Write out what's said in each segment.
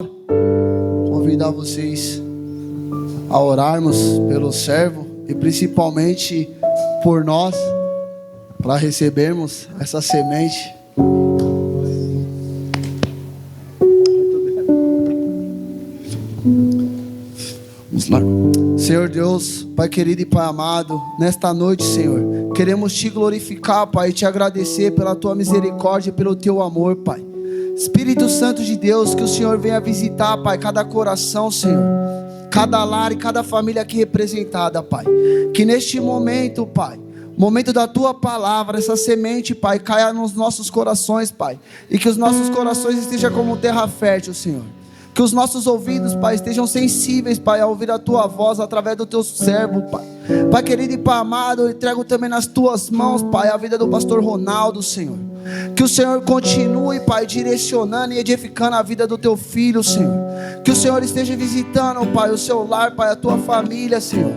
Convidar vocês a orarmos pelo servo e principalmente por nós, para recebermos essa semente. Vamos lá. Senhor Deus, Pai querido e Pai amado, nesta noite, Senhor, queremos Te glorificar, Pai, e Te agradecer pela Tua misericórdia e pelo Teu amor, Pai. Espírito Santo de Deus, que o Senhor venha visitar, Pai, cada coração, Senhor, cada lar e cada família aqui representada, Pai. Que neste momento, Pai, momento da Tua palavra, essa semente, Pai, caia nos nossos corações, Pai, e que os nossos corações estejam como terra fértil, Senhor. Que os nossos ouvidos, Pai, estejam sensíveis, Pai, a ouvir a Tua voz através do Teu servo, Pai. Pai querido e Pai amado, eu entrego também nas Tuas mãos, Pai, a vida do pastor Ronaldo, Senhor. Que o Senhor continue, Pai, direcionando e edificando a vida do Teu filho, Senhor. Que o Senhor esteja visitando, Pai, o seu lar, Pai, a Tua família, Senhor.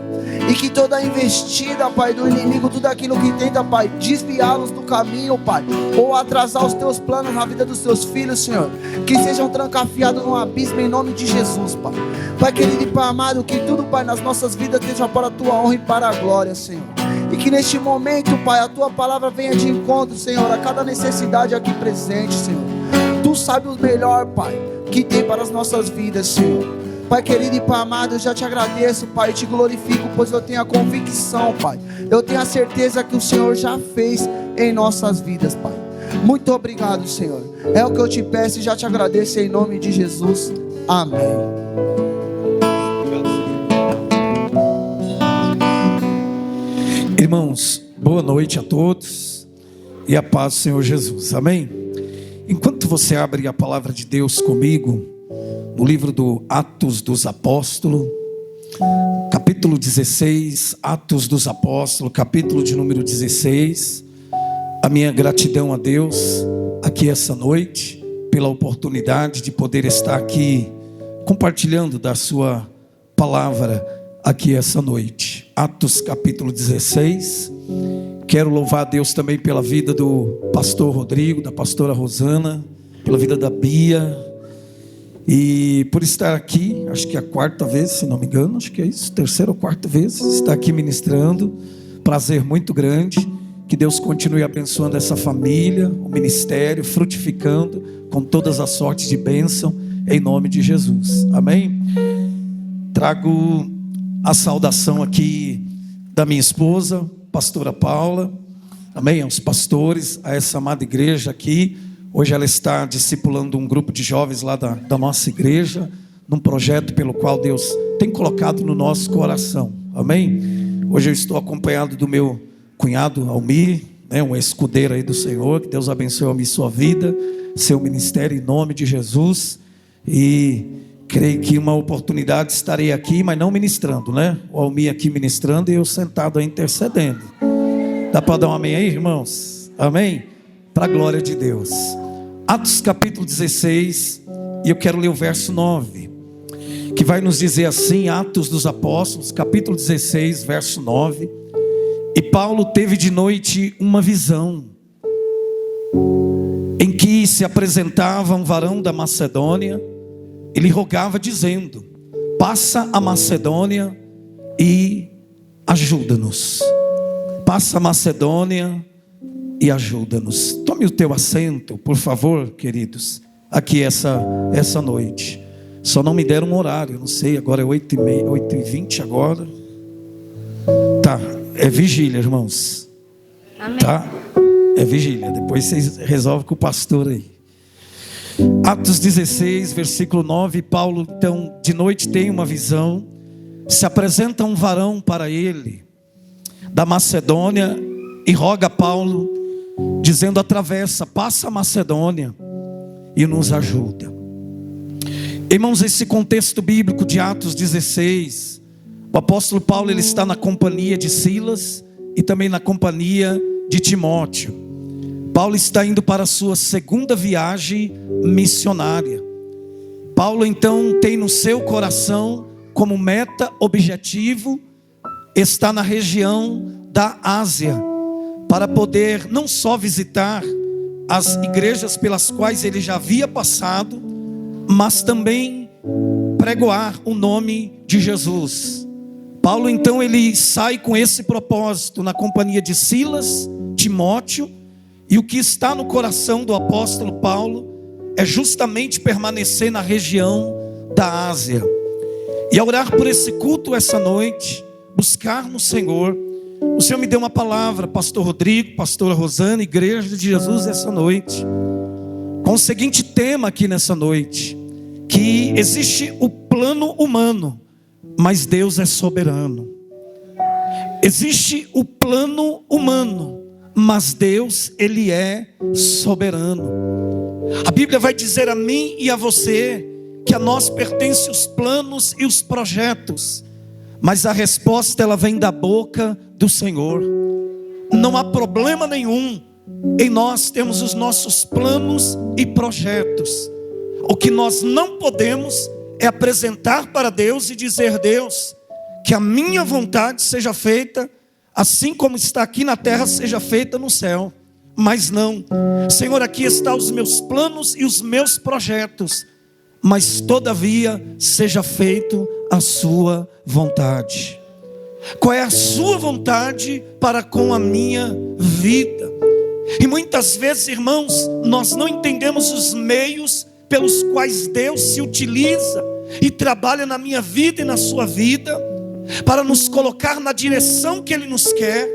E que toda investida, Pai, do inimigo, tudo aquilo que tenta, Pai, desviá-los do caminho, Pai, ou atrasar os Teus planos na vida dos Teus filhos, Senhor, que sejam trancafiados no abismo em nome de Jesus, Pai. Pai querido e Pai amado, que tudo, Pai, nas nossas vidas esteja para a Tua honra e para a glória, Senhor. E que neste momento, Pai, a Tua palavra venha de encontro, Senhor, a cada necessidade aqui presente, Senhor. Tu sabes o melhor, Pai, que tem para as nossas vidas, Senhor. Pai querido e Pai amado, eu já Te agradeço, Pai, e Te glorifico, pois eu tenho a convicção, Pai. Eu tenho a certeza que o Senhor já fez em nossas vidas, Pai. Muito obrigado, Senhor. É o que eu Te peço e já Te agradeço em nome de Jesus. Amém. Irmãos, boa noite a todos e a paz do Senhor Jesus, amém? Enquanto você abre a palavra de Deus comigo, no livro do Atos dos Apóstolos, capítulo 16, Atos dos Apóstolos, capítulo de número 16, a minha gratidão a Deus aqui essa noite, pela oportunidade de poder estar aqui compartilhando da sua palavra aqui essa noite. Atos capítulo 16. Quero louvar a Deus também pela vida do pastor Rodrigo, da pastora Rosana, pela vida da Bia, e por estar aqui, acho que é a quarta vez, se não me engano, acho que é isso, terceira ou quarta vez, estar aqui ministrando. Prazer muito grande. Que Deus continue abençoando essa família, o ministério, frutificando com todas as sortes de bênção, em nome de Jesus, amém? Trago a saudação aqui da minha esposa, pastora Paula, amém? Aos pastores, a essa amada igreja aqui. Hoje ela está discipulando um grupo de jovens lá da nossa igreja, num projeto pelo qual Deus tem colocado no nosso coração, amém? Hoje eu estou acompanhado do meu cunhado Almir, né, um escudeiro aí do Senhor. Que Deus abençoe a minha sua vida, seu ministério, em nome de Jesus. E creio que uma oportunidade estarei aqui, mas não ministrando, né? O Almir aqui ministrando e eu sentado aí intercedendo. Dá para dar um amém aí, irmãos? Amém? Para a glória de Deus. Atos capítulo 16, e eu quero ler o verso 9, que vai nos dizer assim, Atos dos Apóstolos, capítulo 16, verso 9. E Paulo teve de noite uma visão, em que se apresentava um varão da Macedônia. Ele rogava dizendo: passa a Macedônia e ajuda-nos. Passa a Macedônia e ajuda-nos. Tome o teu assento, por favor, queridos, aqui essa noite. Só não me deram um horário, não sei, agora é 8h30, 8h20 agora. Tá, é vigília, irmãos. Amém. Tá? É vigília, depois vocês resolvem com o pastor aí. Atos 16, versículo 9. Paulo então de noite tem uma visão. Se apresenta um varão para ele da Macedônia e roga a Paulo, dizendo: atravessa, passa a Macedônia e nos ajuda. Irmãos, esse contexto bíblico de Atos 16, o apóstolo Paulo ele está na companhia de Silas e também na companhia de Timóteo. Paulo está indo para a sua segunda viagem missionária. Paulo então tem no seu coração como meta, objetivo, estar na região da Ásia, para poder não só visitar as igrejas pelas quais ele já havia passado, mas também pregoar o nome de Jesus. Paulo então ele sai com esse propósito na companhia de Silas, Timóteo, e o que está no coração do apóstolo Paulo é justamente permanecer na região da Ásia. E ao orar por esse culto essa noite, buscar no Senhor, o Senhor me deu uma palavra, pastor Rodrigo, pastora Rosana, Igreja de Jesus essa noite, com o seguinte tema aqui nessa noite: que existe o plano humano, mas Deus é soberano. Existe o plano humano, mas Deus, Ele é soberano. A Bíblia vai dizer a mim e a você que a nós pertencem os planos e os projetos, mas a resposta ela vem da boca do Senhor. Não há problema nenhum em nós termos os nossos planos e projetos. O que nós não podemos é apresentar para Deus e dizer: Deus, que a minha vontade seja feita, assim como está aqui na terra, seja feita no céu. Mas não, Senhor, aqui estão os meus planos e os meus projetos, mas todavia seja feito a sua vontade. Qual é a sua vontade para com a minha vida? E muitas vezes, irmãos, nós não entendemos os meios pelos quais Deus se utiliza e trabalha na minha vida e na sua vida, para nos colocar na direção que Ele nos quer,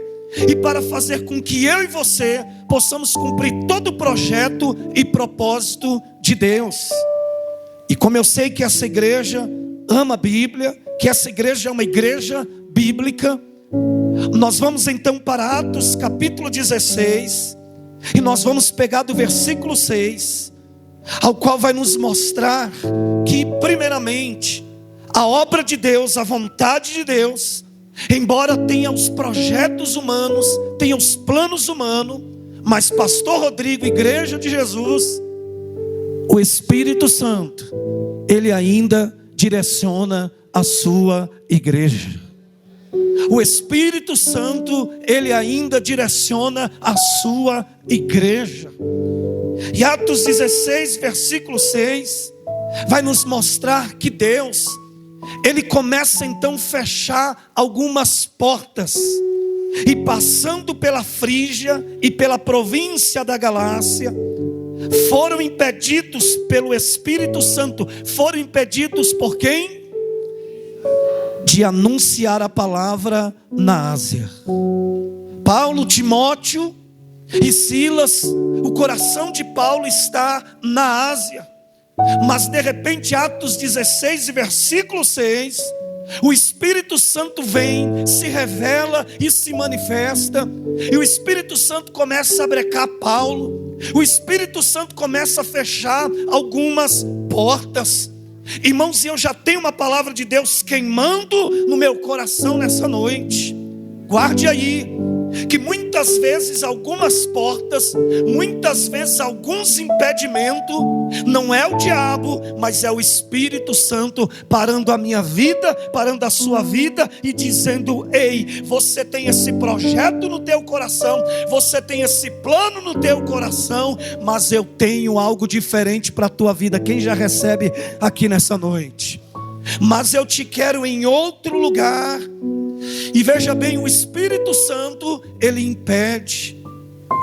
e para fazer com que eu e você possamos cumprir todo o projeto e propósito de Deus. E como eu sei que essa igreja ama a Bíblia, que essa igreja é uma igreja bíblica, nós vamos então para Atos capítulo 16, e nós vamos pegar do versículo 6, ao qual vai nos mostrar que primeiramente a obra de Deus, a vontade de Deus, embora tenha os projetos humanos, tenha os planos humanos, mas pastor Rodrigo, Igreja de Jesus, o Espírito Santo, Ele ainda direciona a sua igreja. O Espírito Santo, Ele ainda direciona a sua igreja. E Atos 16, versículo 6, vai nos mostrar que Deus, Ele começa então a fechar algumas portas, e passando pela Frígia e pela província da Galácia, foram impedidos pelo Espírito Santo. Foram impedidos por quem? De anunciar a palavra na Ásia. Paulo, Timóteo e Silas, o coração de Paulo está na Ásia. Mas de repente, Atos 16, versículo 6, o Espírito Santo vem, se revela e se manifesta, e o Espírito Santo começa a brecar Paulo. O Espírito Santo começa a fechar algumas portas. Irmãos, eu já tenho uma palavra de Deus queimando no meu coração nessa noite. Guarde aí, que muitas vezes algumas portas, muitas vezes alguns impedimentos, não é o diabo, mas é o Espírito Santo parando a minha vida, parando a sua vida e dizendo: ei, você tem esse projeto no teu coração, você tem esse plano no teu coração, mas eu tenho algo diferente para a tua vida. Quem já recebe aqui nessa noite? Mas eu te quero em outro lugar. E veja bem, o Espírito Santo, ele impede.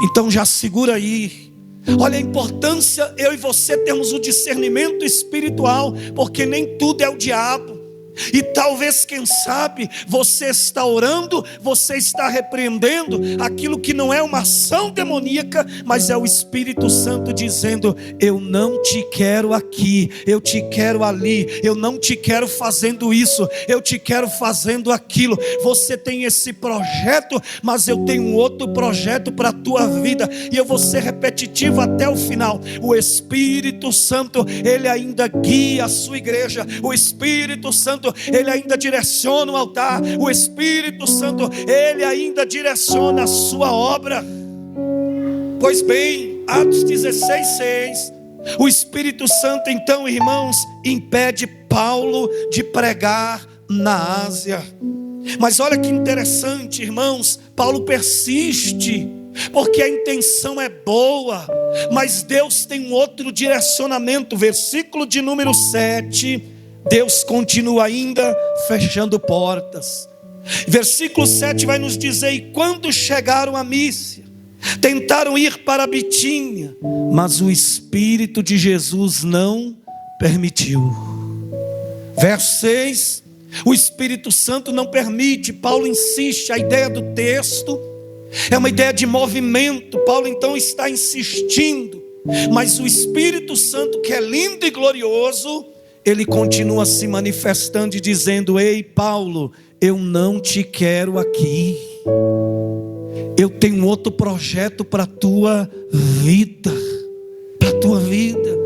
Então já segura aí. Olha a importância eu e você termos o discernimento espiritual, porque nem tudo é o diabo. E talvez, quem sabe, você está orando, você está repreendendo aquilo que não é uma ação demoníaca, mas é o Espírito Santo dizendo: eu não te quero aqui, eu te quero ali, eu não te quero fazendo isso, eu te quero fazendo aquilo. Você tem esse projeto, mas eu tenho um outro projeto para a tua vida, e eu vou ser repetitivo até o final. O Espírito Santo, ele ainda guia a sua igreja. O Espírito Santo, ele ainda direciona o altar. O Espírito Santo, ele ainda direciona a sua obra. Pois bem, Atos 16, 6, o Espírito Santo então, irmãos, impede Paulo de pregar na Ásia. Mas olha que interessante, irmãos, Paulo persiste porque a intenção é boa, mas Deus tem um outro direcionamento. Versículo de número 7, Deus continua ainda fechando portas. Versículo 7 vai nos dizer: e quando chegaram a Mísia, tentaram ir para Bitínia, mas o Espírito de Jesus não permitiu. Verso 6, o Espírito Santo não permite. Paulo insiste, a ideia do texto é uma ideia de movimento. Paulo então está insistindo, mas o Espírito Santo, que é lindo e glorioso, ele continua se manifestando e dizendo: ei Paulo, eu não te quero aqui, eu tenho outro projeto para a tua vida, para a tua vida.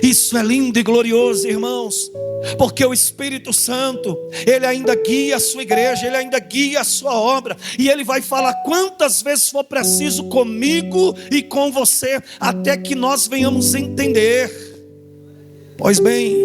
Isso é lindo e glorioso, irmãos, porque o Espírito Santo, ele ainda guia a sua igreja, ele ainda guia a sua obra, e ele vai falar quantas vezes for preciso comigo e com você, até que nós venhamos entender. Pois bem,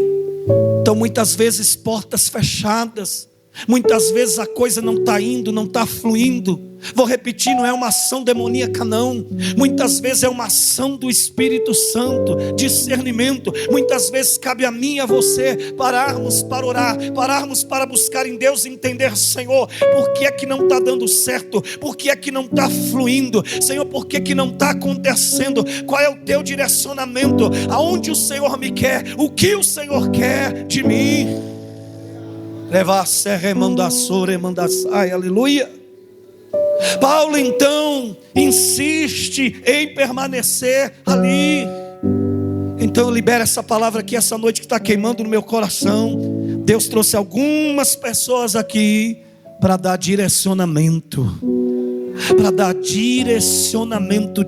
então muitas vezes portas fechadas, muitas vezes a coisa não está indo, não está fluindo. Vou repetir, não é uma ação demoníaca não, muitas vezes é uma ação do Espírito Santo, discernimento. Muitas vezes cabe a mim e a você pararmos para orar, pararmos para buscar em Deus, entender: Senhor, por que é que não está dando certo? Por que é que não está fluindo? Senhor, por que é que não está acontecendo? Qual é o teu direcionamento? Aonde o Senhor me quer? O que o Senhor quer de mim? Aleluia. Paulo então insiste em permanecer ali. Então eu libero essa palavra aqui essa noite, que está queimando no meu coração. Deus trouxe algumas pessoas aqui para dar direcionamento, para dar direcionamento.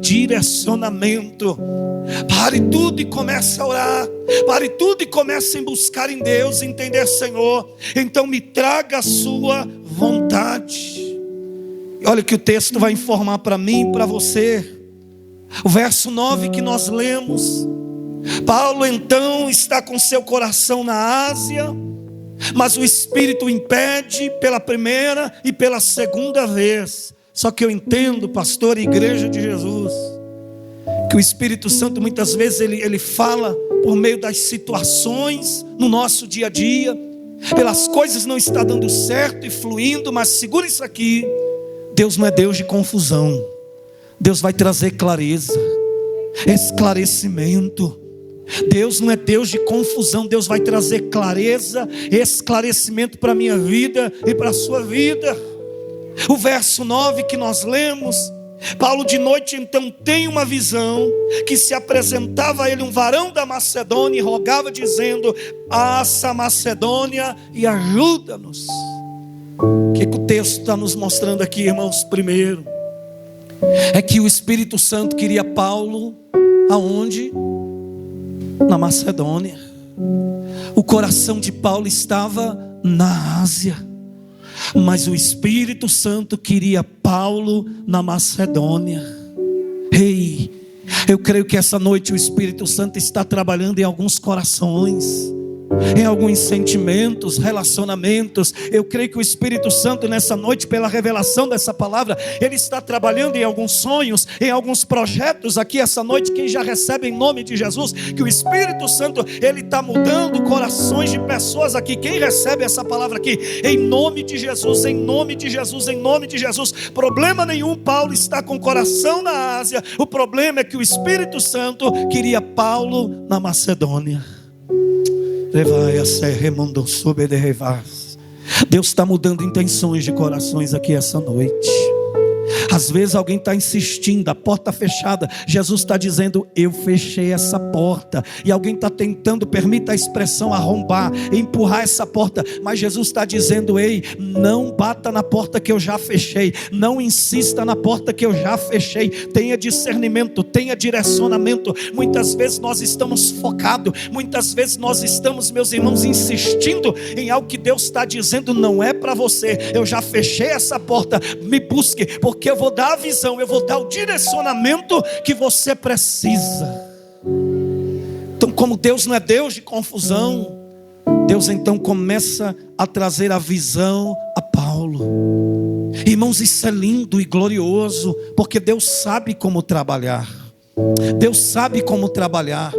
Pare tudo e comece a orar. Pare tudo e comece a buscar em Deus, entender: Senhor, então me traga a sua vontade. E olha que o texto vai informar para mim e para você. O verso 9 que nós lemos: Paulo então está com seu coração na Ásia, mas o Espírito o impede pela primeira e pela segunda vez. Só que eu entendo, pastor e igreja de Jesus, que o Espírito Santo muitas vezes ele fala por meio das situações no nosso dia a dia, pelas coisas não está dando certo e fluindo. Mas segura isso aqui: Deus não é Deus de confusão. Deus vai trazer clareza, esclarecimento. Deus não é Deus de confusão. Deus vai trazer clareza, esclarecimento para a minha vida e para a sua vida. O verso 9 que nós lemos: Paulo de noite então tem uma visão, que se apresentava a ele um varão da Macedônia e rogava dizendo: passa a Macedônia e ajuda-nos. O que o texto está nos mostrando aqui, irmãos? Primeiro, é que o Espírito Santo queria Paulo aonde? Na Macedônia. O coração de Paulo estava na Ásia, mas o Espírito Santo queria Paulo na Macedônia. Ei, eu creio que essa noite o Espírito Santo está trabalhando em alguns corações, em alguns sentimentos, relacionamentos. Eu creio que o Espírito Santo nessa noite, pela revelação dessa palavra, ele está trabalhando em alguns sonhos, em alguns projetos aqui essa noite. Quem já recebe em nome de Jesus, que o Espírito Santo ele está mudando corações de pessoas aqui. Quem recebe essa palavra aqui, em nome de Jesus, em nome de Jesus, em nome de Jesus. Problema nenhum, Paulo está com o coração na Ásia. O problema é que o Espírito Santo queria Paulo na Macedônia. Deus está mudando intenções de corações aqui essa noite. Às vezes alguém está insistindo, a porta fechada. Jesus está dizendo: eu fechei essa porta. E alguém está tentando, permita a expressão, arrombar, empurrar essa porta. Mas Jesus está dizendo: ei, não bata na porta que eu já fechei. Não insista na porta que eu já fechei. Tenha discernimento, tenha direcionamento. Muitas vezes nós estamos focados. Muitas vezes nós estamos, meus irmãos, insistindo em algo que Deus está dizendo: não é para você. Eu já fechei essa porta. Me busque, porque eu vou dar a visão, eu vou dar o direcionamento que você precisa. Então, como Deus não é Deus de confusão, Deus então começa a trazer a visão a Paulo. Irmãos, isso é lindo e glorioso, porque Deus sabe como trabalhar. Deus sabe como trabalhar.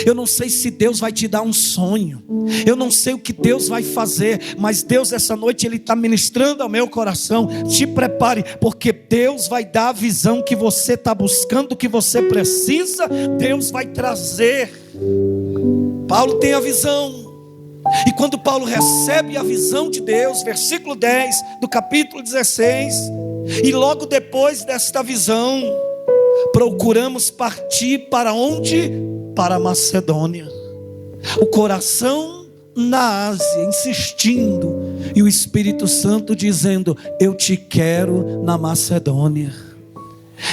Eu não sei se Deus vai te dar um sonho, eu não sei o que Deus vai fazer, mas Deus essa noite Ele está ministrando ao meu coração. Te prepare, porque Deus vai dar a visão que você está buscando, que você precisa. Deus vai trazer. Paulo tem a visão, e quando Paulo recebe a visão de Deus, versículo 10 do capítulo 16, e logo depois desta visão, procuramos partir para onde? Para a Macedônia. O coração na Ásia, insistindo, e o Espírito Santo dizendo: eu te quero na Macedônia.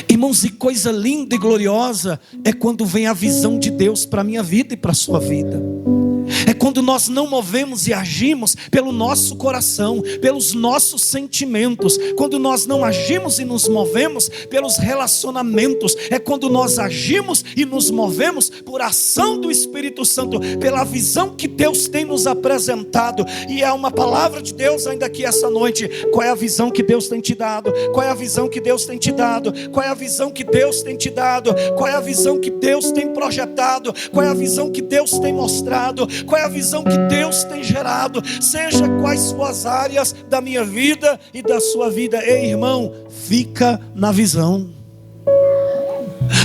Irmãos, e coisa linda e gloriosa é quando vem a visão de Deus para a minha vida e para a sua vida. É quando nós não movemos e agimos pelo nosso coração, pelos nossos sentimentos. Quando nós não agimos e nos movemos pelos relacionamentos. É quando nós agimos e nos movemos por ação do Espírito Santo, pela visão que Deus tem nos apresentado. E é uma palavra de Deus ainda aqui essa noite. Qual é a visão que Deus tem te dado? Qual é a visão que Deus tem te dado? Qual é a visão que Deus tem te dado? Qual é a visão que Deus tem projetado? Qual é a visão que Deus tem mostrado? Qual é a visão que Deus tem gerado? Seja quais suas áreas da minha vida e da sua vida. Ei, irmão, fica na visão.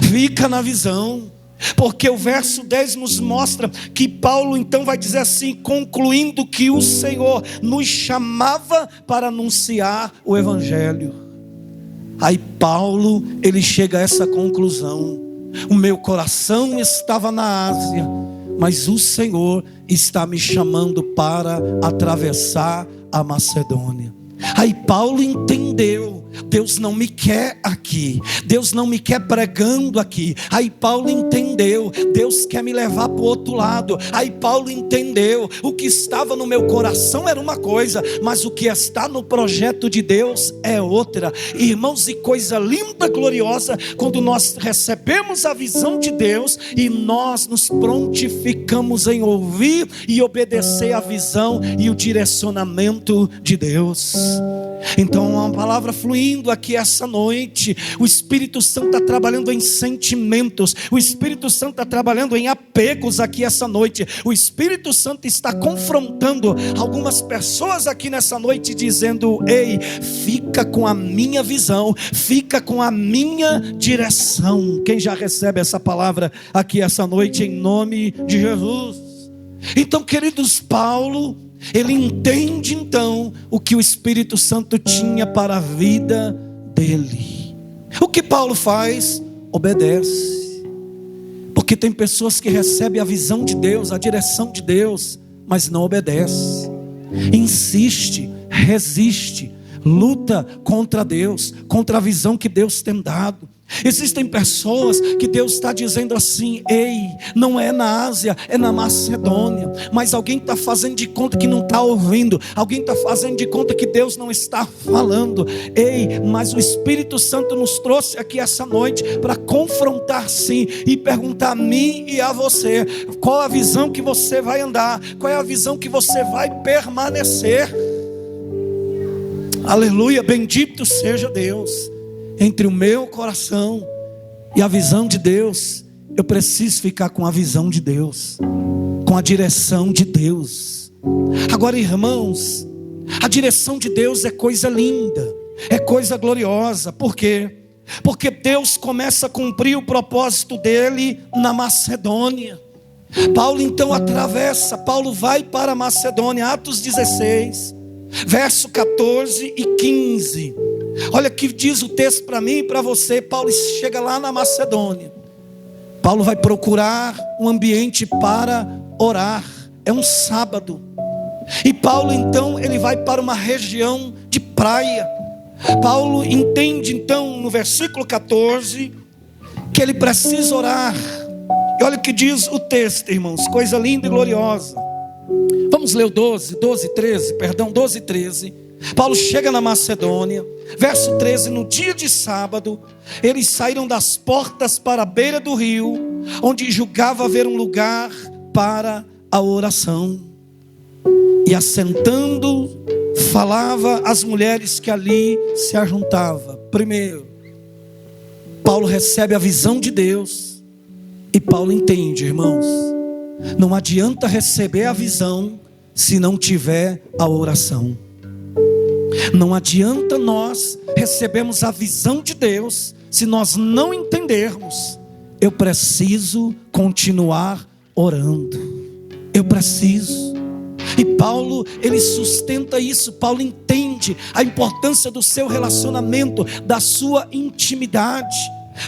Fica na visão. Porque o verso 10 nos mostra que Paulo então vai dizer assim, concluindo que o Senhor nos chamava para anunciar o Evangelho. Aí Paulo, ele chega a essa conclusão: o meu coração estava na Ásia, mas o Senhor está me chamando para atravessar a Macedônia. Aí Paulo entendeu: Deus não me quer aqui, Deus não me quer pregando aqui. Aí Paulo entendeu: Deus quer me levar para o outro lado. Aí Paulo entendeu: o que estava no meu coração era uma coisa, mas o que está no projeto de Deus é outra. Irmãos, e coisa linda, gloriosa, quando nós recebemos a visão de Deus e nós nos prontificamos em ouvir e obedecer a visão e o direcionamento de Deus. Então, uma palavra fluindo aqui essa noite. O Espírito Santo está trabalhando em sentimentos. O Espírito Santo está trabalhando em apegos aqui essa noite. O Espírito Santo está confrontando algumas pessoas aqui nessa noite, dizendo: ei, fica com a minha visão, fica com a minha direção. Quem já recebe essa palavra aqui essa noite, em nome de Jesus? Então, queridos, Paulo, ele entende então o que o Espírito Santo tinha para a vida dele. O que Paulo faz? Obedece. Porque tem pessoas que recebem a visão de Deus, a direção de Deus, mas não obedece. Insiste, resiste, luta contra Deus, contra a visão que Deus tem dado. Existem pessoas que Deus está dizendo assim: ei, não é na Ásia, é na Macedônia. Mas alguém está fazendo de conta que não está ouvindo. Alguém está fazendo de conta que Deus não está falando. Ei, mas o Espírito Santo nos trouxe aqui essa noite para confrontar sim, e perguntar a mim e a você: qual a visão que você vai andar? Qual é a visão que você vai permanecer? Aleluia, bendito seja Deus. Entre o meu coração e a visão de Deus, eu preciso ficar com a visão de Deus, com a direção de Deus. Agora, irmãos, a direção de Deus é coisa linda, é coisa gloriosa. Por quê? Porque Deus começa a cumprir o propósito dele na Macedônia. Paulo então atravessa, Paulo vai para a Macedônia. Atos 16, verso 14 e 15. Olha que diz o texto para mim e para você. Paulo chega lá na Macedônia. Paulo vai procurar um ambiente para orar. É um sábado. E Paulo então, ele vai para uma região de praia. Paulo entende então no versículo 14 que ele precisa orar. E olha o que diz o texto, irmãos, coisa linda e gloriosa. Vamos ler o 12 e 13. Paulo chega na Macedônia, verso 13: no dia de sábado, eles saíram das portas para a beira do rio, onde julgava haver um lugar para a oração. E assentando falava às mulheres que ali se ajuntavam. Primeiro, Paulo recebe a visão de Deus. E Paulo entende, irmãos, não adianta receber a visão se não tiver a oração. Não adianta nós recebermos a visão de Deus se nós não entendermos. Eu preciso continuar orando. Eu preciso. E Paulo, ele sustenta isso. Paulo entende a importância do seu relacionamento, da sua intimidade.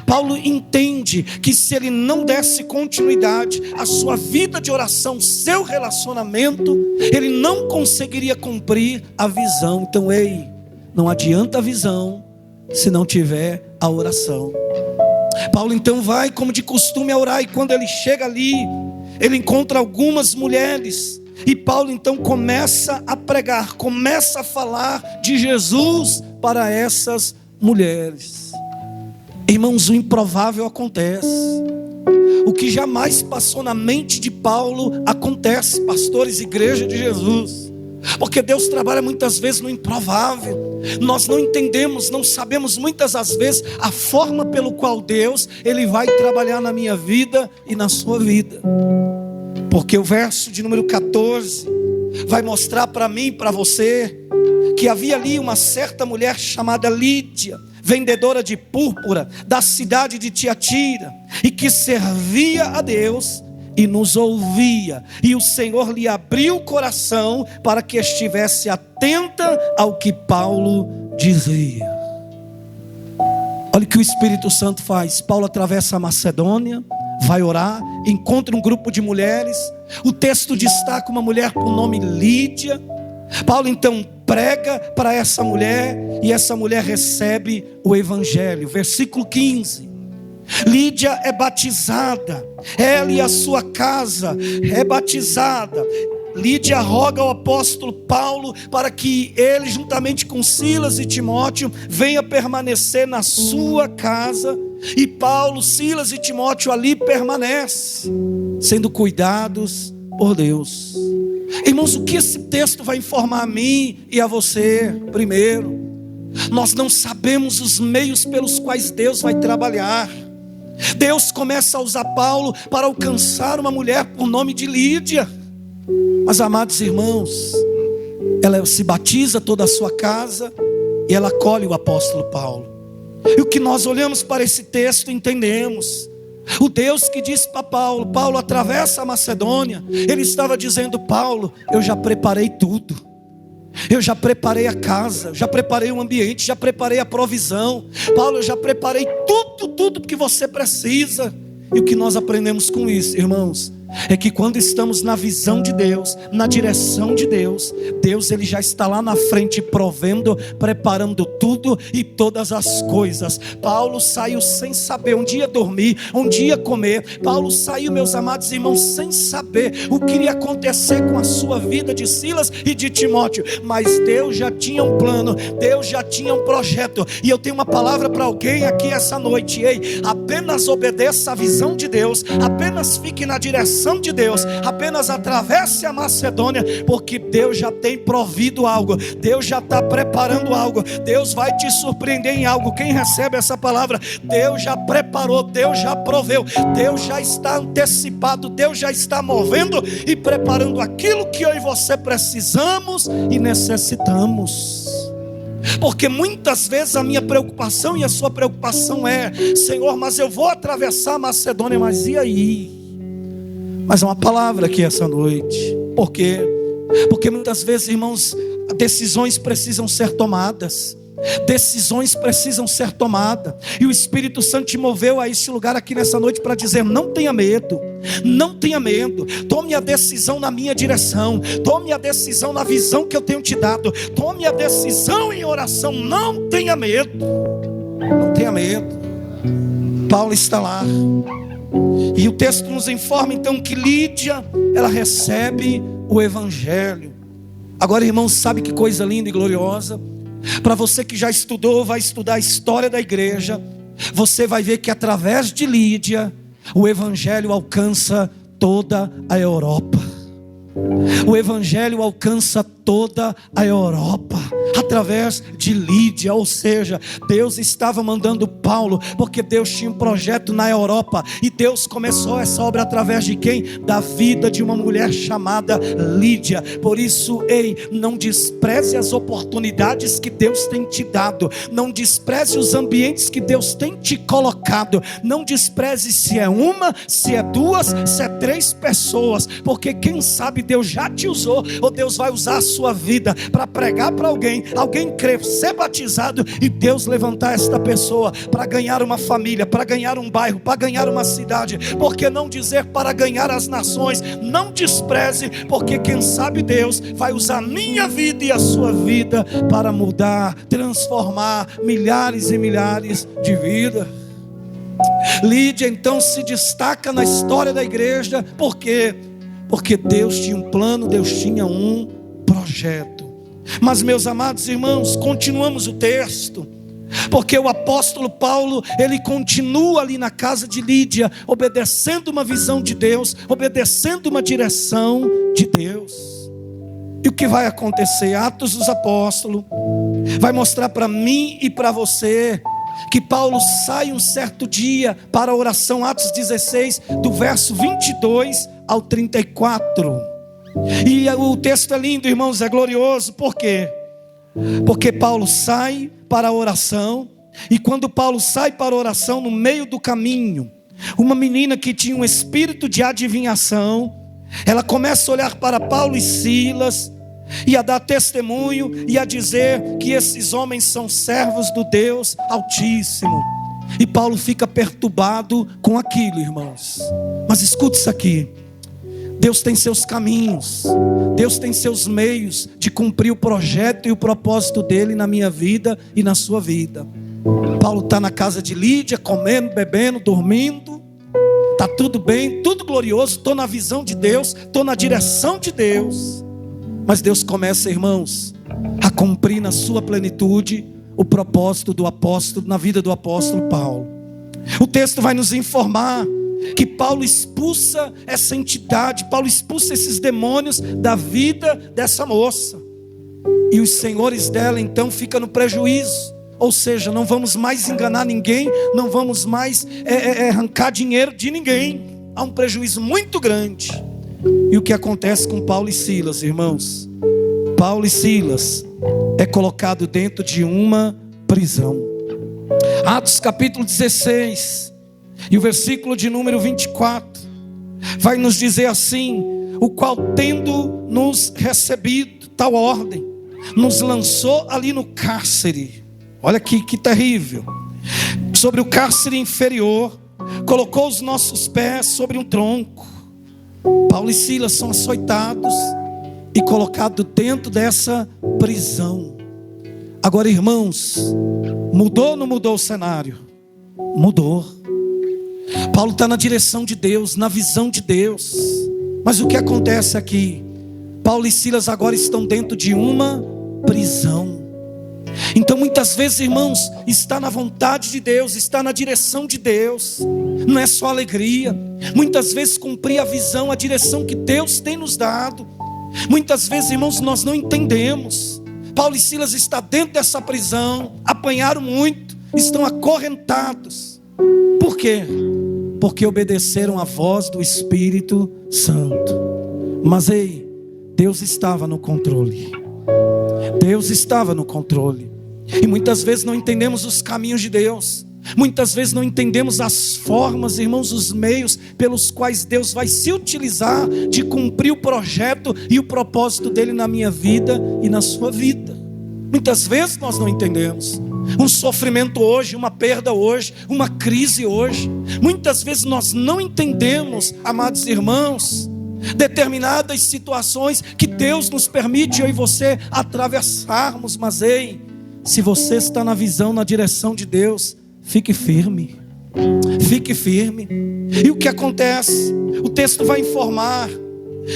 Paulo entende que se ele não desse continuidade à sua vida de oração, seu relacionamento, ele não conseguiria cumprir a visão. Então, não adianta a visão se não tiver a oração. Paulo então vai, como de costume, a orar. E quando ele chega ali, ele encontra algumas mulheres. E Paulo então começa a pregar, começa a falar de Jesus para essas mulheres. Irmãos, o improvável acontece. O que jamais passou na mente de Paulo acontece, pastores, igreja de Jesus. Porque Deus trabalha muitas vezes no improvável. Nós não entendemos, não sabemos muitas das vezes a forma pelo qual Deus, Ele vai trabalhar na minha vida e na sua vida. Porque o verso de número 14 vai mostrar para mim e para você que havia ali uma certa mulher chamada Lídia, vendedora de púrpura da cidade de Tiatira, e que servia a Deus e nos ouvia, e o Senhor lhe abriu o coração para que estivesse atenta ao que Paulo dizia. Olha o que o Espírito Santo faz. Paulo atravessa a Macedônia, vai orar, encontra um grupo de mulheres. O texto destaca uma mulher por nome Lídia. Paulo então prega para essa mulher, e essa mulher recebe o evangelho. Versículo 15. Lídia é batizada, ela e a sua casa é batizada. Lídia roga ao apóstolo Paulo para que ele, juntamente com Silas e Timóteo, venha permanecer na sua casa. E Paulo, Silas e Timóteo ali permanecem, sendo cuidados por Deus. Irmãos, o que esse texto vai informar a mim e a você? Primeiro, nós não sabemos os meios pelos quais Deus vai trabalhar. Deus começa a usar Paulo para alcançar uma mulher por nome de Lídia. Mas, amados irmãos, ela se batiza toda a sua casa e ela acolhe o apóstolo Paulo. E o que nós olhamos para esse texto, entendemos. O Deus que disse para Paulo: Paulo, atravessa a Macedônia. Ele estava dizendo: Paulo, eu já preparei tudo. Eu já preparei a casa, já preparei o ambiente, já preparei a provisão. Paulo, eu já preparei tudo que você precisa. E o que nós aprendemos com isso, irmãos, é que quando estamos na visão de Deus, na direção de Deus, Deus ele já está lá na frente provendo, preparando tudo e todas as coisas. Paulo saiu sem saber onde ia dormir, onde ia comer. Paulo saiu, meus amados irmãos, sem saber o que iria acontecer com a sua vida, de Silas e de Timóteo. Mas Deus já tinha um plano, Deus já tinha um projeto. E eu tenho uma palavra para alguém aqui essa noite. Apenas obedeça a visão de Deus, apenas fique na direção de Deus, apenas atravesse a Macedônia, porque Deus já tem provido algo, Deus já está preparando algo, Deus vai te surpreender em algo. Quem recebe essa palavra? Deus já preparou, Deus já proveu, Deus já está antecipado, Deus já está movendo e preparando aquilo que eu e você precisamos e necessitamos. Porque muitas vezes a minha preocupação e a sua preocupação é: Senhor, mas eu vou atravessar a Macedônia, mas e aí? Mas é uma palavra aqui essa noite. Por quê? Porque muitas vezes, irmãos, decisões precisam ser tomadas. Decisões precisam ser tomadas. E o Espírito Santo te moveu a esse lugar aqui nessa noite para dizer: não tenha medo. Não tenha medo. Tome a decisão na minha direção. Tome a decisão na visão que eu tenho te dado. Tome a decisão em oração. Não tenha medo. Não tenha medo. Paulo está lá. E o texto nos informa então que Lídia, ela recebe o evangelho. Agora, irmãos, sabe que coisa linda e gloriosa? Para você que já estudou, vai estudar a história da igreja, você vai ver que através de Lídia, o evangelho alcança toda a Europa. O evangelho alcança toda a Europa, através de Lídia. Ou seja, Deus estava mandando Paulo, porque Deus tinha um projeto na Europa, e Deus começou essa obra através de quem? Da vida de uma mulher chamada Lídia. Por isso, não despreze as oportunidades que Deus tem te dado, não despreze os ambientes que Deus tem te colocado, não despreze se é uma, se é duas, se é 3 pessoas, porque quem sabe Deus já te usou, ou Deus vai usar a sua vida para pregar para alguém crer, ser batizado, e Deus levantar esta pessoa para ganhar uma família, para ganhar um bairro, para ganhar uma cidade. Por que não dizer para ganhar as nações? Não despreze, porque quem sabe Deus vai usar a minha vida e a sua vida para mudar, transformar milhares e milhares de vidas. Lídia então se destaca na história da igreja. Por quê? Porque Deus tinha um plano, Deus tinha um projeto. Mas, meus amados irmãos, continuamos o texto, porque o apóstolo Paulo, ele continua ali na casa de Lídia, obedecendo uma visão de Deus, obedecendo uma direção de Deus. E o que vai acontecer? Atos dos Apóstolos vai mostrar para mim e para você que Paulo sai um certo dia para a oração. Atos 16, do verso 22 ao 34. E o texto é lindo, irmãos, é glorioso. Por quê? Porque Paulo sai para a oração, e quando Paulo sai para a oração, no meio do caminho, uma menina que tinha um espírito de adivinhação, ela começa a olhar para Paulo e Silas, e a dar testemunho, e a dizer que esses homens são servos do Deus Altíssimo. E Paulo fica perturbado com aquilo, irmãos. Mas escute isso aqui: Deus tem seus caminhos, Deus tem seus meios de cumprir o projeto e o propósito dele na minha vida e na sua vida. Paulo está na casa de Lídia, comendo, bebendo, dormindo. Está tudo bem, tudo glorioso. Estou na visão de Deus, estou na direção de Deus. Mas Deus começa, irmãos, a cumprir na sua plenitude o propósito do apóstolo, na vida do apóstolo Paulo. O texto vai nos informar que Paulo expulsa essa entidade, Paulo expulsa esses demônios da vida dessa moça. E os senhores dela então ficam no prejuízo. Ou seja, não vamos mais enganar ninguém, não vamos mais arrancar dinheiro de ninguém. Há um prejuízo muito grande. E o que acontece com Paulo e Silas, irmãos? Paulo e Silas é colocado dentro de uma prisão. Atos capítulo 16 e o versículo de número 24 vai nos dizer assim: o qual, tendo nos recebido tal ordem, nos lançou ali no cárcere. Olha aqui que terrível. Sobre o cárcere inferior, colocou os nossos pés sobre um tronco. Paulo e Silas são açoitados e colocados dentro dessa prisão. Agora, irmãos, mudou ou não mudou o cenário? Mudou. Paulo está na direção de Deus, na visão de Deus. Mas o que acontece aqui? Paulo e Silas agora estão dentro de uma prisão. Então muitas vezes, irmãos, está na vontade de Deus, está na direção de Deus. Não é só alegria. Muitas vezes cumprir a visão, a direção que Deus tem nos dado. Muitas vezes, irmãos, nós não entendemos. Paulo e Silas estão dentro dessa prisão, apanharam muito, estão acorrentados. Por quê? Porque obedeceram a voz do Espírito Santo. Mas Deus estava no controle. Deus estava no controle. E muitas vezes não entendemos os caminhos de Deus. Muitas vezes não entendemos as formas, irmãos, os meios pelos quais Deus vai se utilizar de cumprir o projeto e o propósito dele na minha vida e na sua vida. Muitas vezes nós não entendemos. Um sofrimento hoje, uma perda hoje, uma crise hoje. Muitas vezes nós não entendemos, amados irmãos, determinadas situações que Deus nos permite, eu e você, atravessarmos. Mas se você está na visão, na direção de Deus, fique firme. Fique firme. E o que acontece? O texto vai informar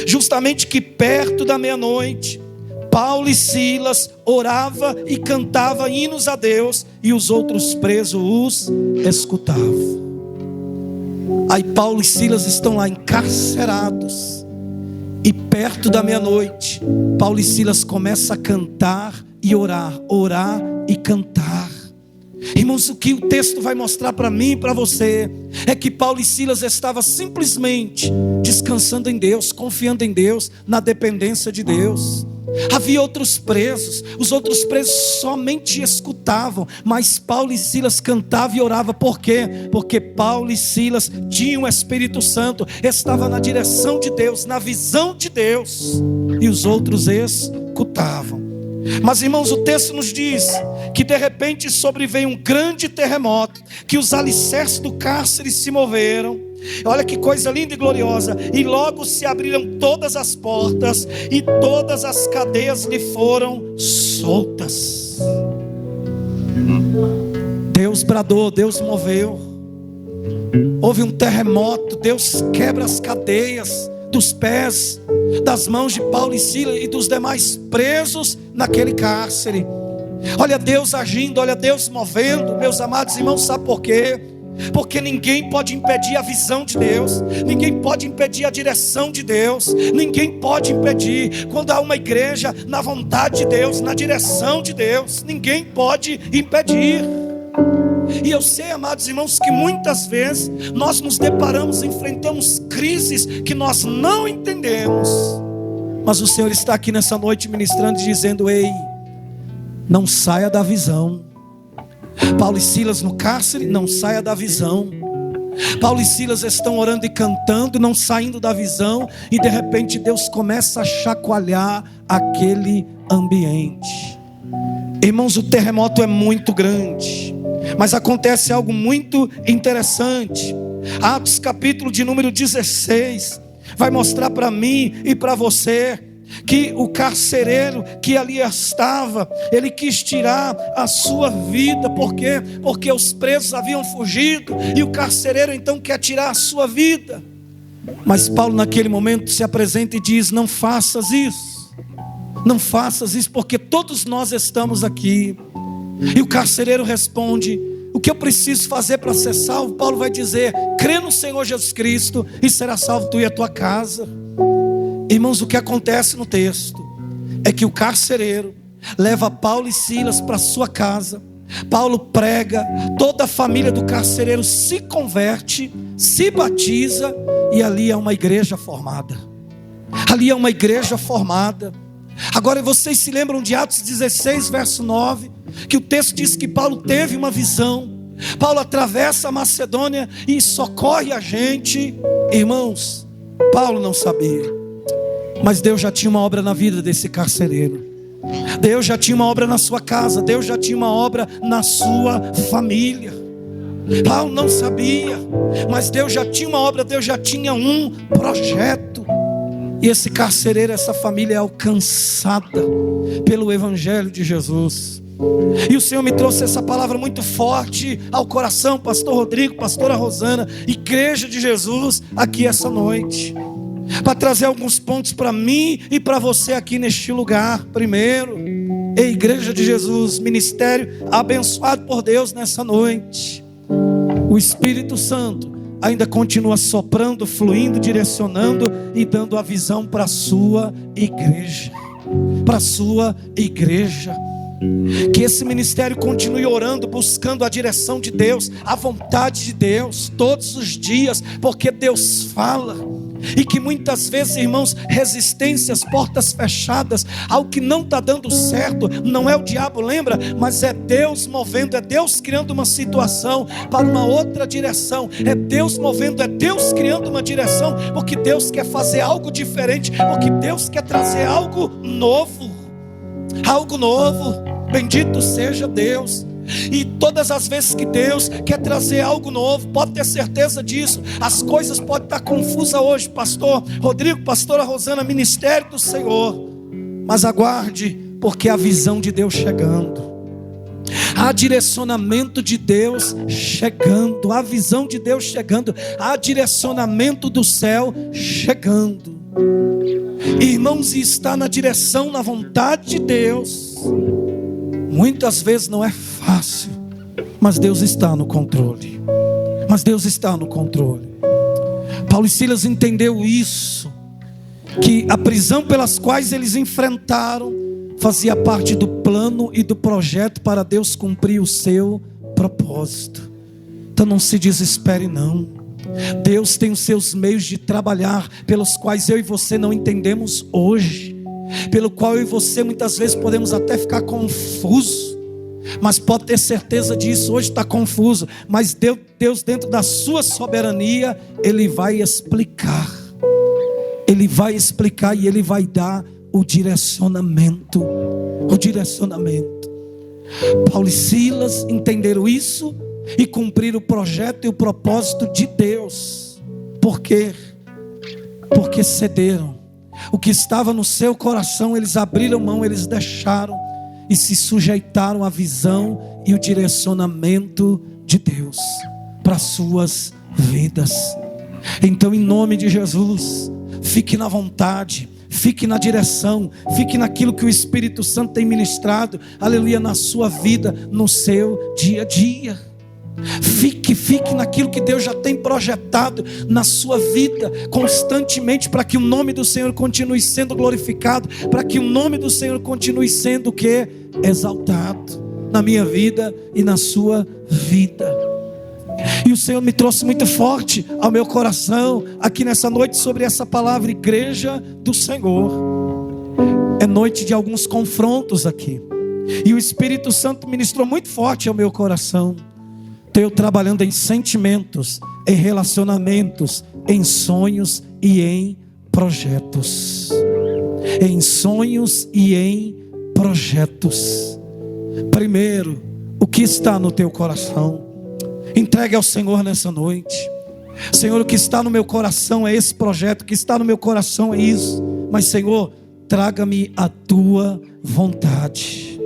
justamente que perto da meia-noite, Paulo e Silas orava e cantava hinos a Deus, e os outros presos os escutavam. Aí Paulo e Silas estão lá encarcerados, E perto da meia-noite, Paulo e Silas começam a cantar e orar e cantar. Irmãos, o que o texto vai mostrar para mim e para você é que Paulo e Silas estavam simplesmente descansando em Deus, confiando em Deus, na dependência de Deus. Havia outros presos, os outros presos somente escutavam, mas Paulo e Silas cantavam e oravam. Por quê? Porque Paulo e Silas tinham o Espírito Santo, estavam na direção de Deus, na visão de Deus, e os outros escutavam. Mas irmãos, o texto nos diz que de repente sobreveio um grande terremoto, que os alicerces do cárcere se moveram. Olha que coisa linda e gloriosa. E logo se abriram todas as portas, e todas as cadeias lhe foram soltas. Deus bradou, Deus moveu. Houve um terremoto, Deus quebra as cadeias dos pés, das mãos de Paulo e Silas e dos demais presos naquele cárcere. Olha Deus agindo, olha Deus movendo. Meus amados irmãos, sabe por quê? Porque ninguém pode impedir a visão de Deus, ninguém pode impedir a direção de Deus, ninguém pode impedir quando há uma igreja na vontade de Deus, na direção de Deus, ninguém pode impedir. E eu sei, amados irmãos, que muitas vezes nós nos deparamos, enfrentamos crises que nós não entendemos, mas o Senhor está aqui nessa noite ministrando e dizendo: ei, não saia da visão. Paulo e Silas no cárcere, não saia da visão. Paulo e Silas estão orando e cantando, não saindo da visão, e de repente Deus começa a chacoalhar aquele ambiente. Irmãos, o terremoto é muito grande, mas acontece algo muito interessante. Atos capítulo de número 16 vai mostrar para mim e para você que o carcereiro que ali estava, ele quis tirar a sua vida. Por quê? Porque os presos haviam fugido, e o carcereiro então quer tirar a sua vida. Mas Paulo naquele momento se apresenta e diz: não faças isso, não faças isso, porque todos nós estamos aqui. E o carcereiro responde: o que eu preciso fazer para ser salvo? Paulo vai dizer: crê no Senhor Jesus Cristo e será salvo tu e a tua casa. Irmãos, o que acontece no texto é que o carcereiro leva Paulo e Silas para sua casa. Paulo prega, toda a família do carcereiro se converte, se batiza, e ali é uma igreja formada. Ali é uma igreja formada. Agora vocês se lembram de Atos 16 verso 9, que o texto diz que Paulo teve uma visão. Paulo atravessa a Macedônia e socorre a gente. Irmãos, Paulo não sabia, mas Deus já tinha uma obra na vida desse carcereiro. Deus já tinha uma obra na sua casa, Deus já tinha uma obra na sua família. Paulo não sabia, mas Deus já tinha uma obra, Deus já tinha um projeto. E esse carcereiro, essa família é alcançada pelo Evangelho de Jesus. E o Senhor me trouxe essa palavra muito forte ao coração, pastor Rodrigo, pastora Rosana, igreja de Jesus, aqui essa noite, para trazer alguns pontos para mim e para você aqui neste lugar. Primeiro, igreja de Jesus, ministério abençoado por Deus nessa noite. O Espírito Santo ainda continua soprando, fluindo, direcionando e dando a visão para a sua igreja. Para a sua igreja. Que esse ministério continue orando, buscando a direção de Deus, a vontade de Deus, todos os dias, porque Deus fala. E que muitas vezes, irmãos, resistências, portas fechadas, algo que não está dando certo, não é o diabo, lembra? Mas é Deus movendo, é Deus criando uma situação para uma outra direção. É Deus movendo, é Deus criando uma direção, porque Deus quer fazer algo diferente, porque Deus quer trazer algo novo. Algo novo, bendito seja Deus. E todas as vezes que Deus quer trazer algo novo, pode ter certeza disso. As coisas podem estar confusas hoje, pastor Rodrigo, pastora Rosana, ministério do Senhor, mas aguarde, porque a visão de Deus chegando, há direcionamento de Deus chegando, a visão de Deus chegando, há direcionamento do céu chegando. Irmãos, e está na direção, na vontade de Deus, muitas vezes não é fácil, mas Deus está no controle. Mas Deus está no controle. Paulo e Silas entendeu isso. que a prisão pelas quais eles enfrentaram fazia parte do plano e do projeto para Deus cumprir o seu propósito. Então não se desespere não. Deus tem os seus meios de trabalhar, pelos quais eu e você não entendemos hoje, pelo qual eu e você muitas vezes podemos até ficar confusos, mas pode ter certeza disso. Hoje está confuso, mas Deus dentro da sua soberania, Ele vai explicar. Ele vai explicar e Ele vai dar o direcionamento. O direcionamento. Paulo e Silas entenderam isso e cumpriram o projeto e o propósito de Deus. Por quê? Porque cederam. O que estava no seu coração, eles abriram mão, eles deixaram e se sujeitaram à visão e o direcionamento de Deus para suas vidas. Então, em nome de Jesus, fique na vontade, fique na direção, fique naquilo que o Espírito Santo tem ministrado, aleluia, na sua vida, no seu dia a dia. Fique naquilo que Deus já tem projetado na sua vida constantemente, para que o nome do Senhor continue sendo glorificado, para que o nome do Senhor continue sendo o que? Exaltado na minha vida e na sua vida. E o Senhor me trouxe muito forte ao meu coração aqui nessa noite sobre essa palavra, igreja do Senhor. É noite de alguns confrontos aqui, e o Espírito Santo ministrou muito forte ao meu coração. Eu trabalhando em sentimentos, em relacionamentos, em sonhos e em projetos. Em sonhos e em projetos. Primeiro, o que está no teu coração? Entregue ao Senhor nessa noite. Senhor, o que está no meu coração é esse projeto, o que está no meu coração é isso. Mas Senhor, traga-me a tua vontade.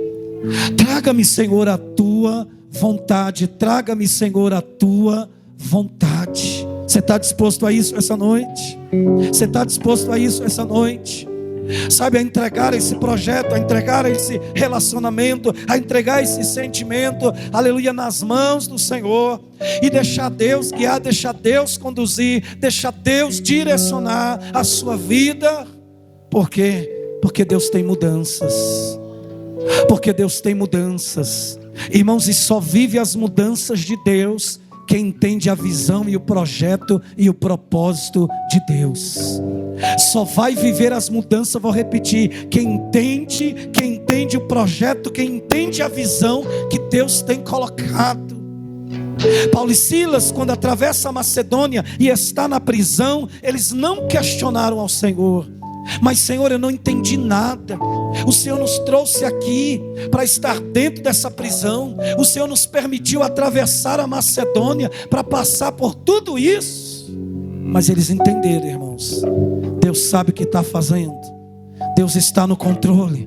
Traga-me, Senhor, a tua vontade. Traga-me, Senhor, a tua vontade. Você está disposto a isso essa noite? Você está disposto a isso essa noite? Sabe, a entregar esse projeto, a entregar esse relacionamento, a entregar esse sentimento, aleluia, nas mãos do Senhor, e deixar Deus guiar, deixar Deus conduzir, deixar Deus direcionar a sua vida. Por quê? Porque Deus tem mudanças. Porque Deus tem mudanças. Irmãos, e só vive as mudanças de Deus quem entende a visão e o projeto e o propósito de Deus. Só vai viver as mudanças, vou repetir, quem entende o projeto, quem entende a visão que Deus tem colocado. Paulo e Silas, quando atravessam a Macedônia e está na prisão, eles não questionaram ao Senhor. Mas Senhor, eu não entendi nada. O Senhor nos trouxe aqui para estar dentro dessa prisão. O Senhor nos permitiu atravessar a Macedônia para passar por tudo isso. Mas eles entenderam, irmãos. Deus sabe o que está fazendo. Deus está no controle.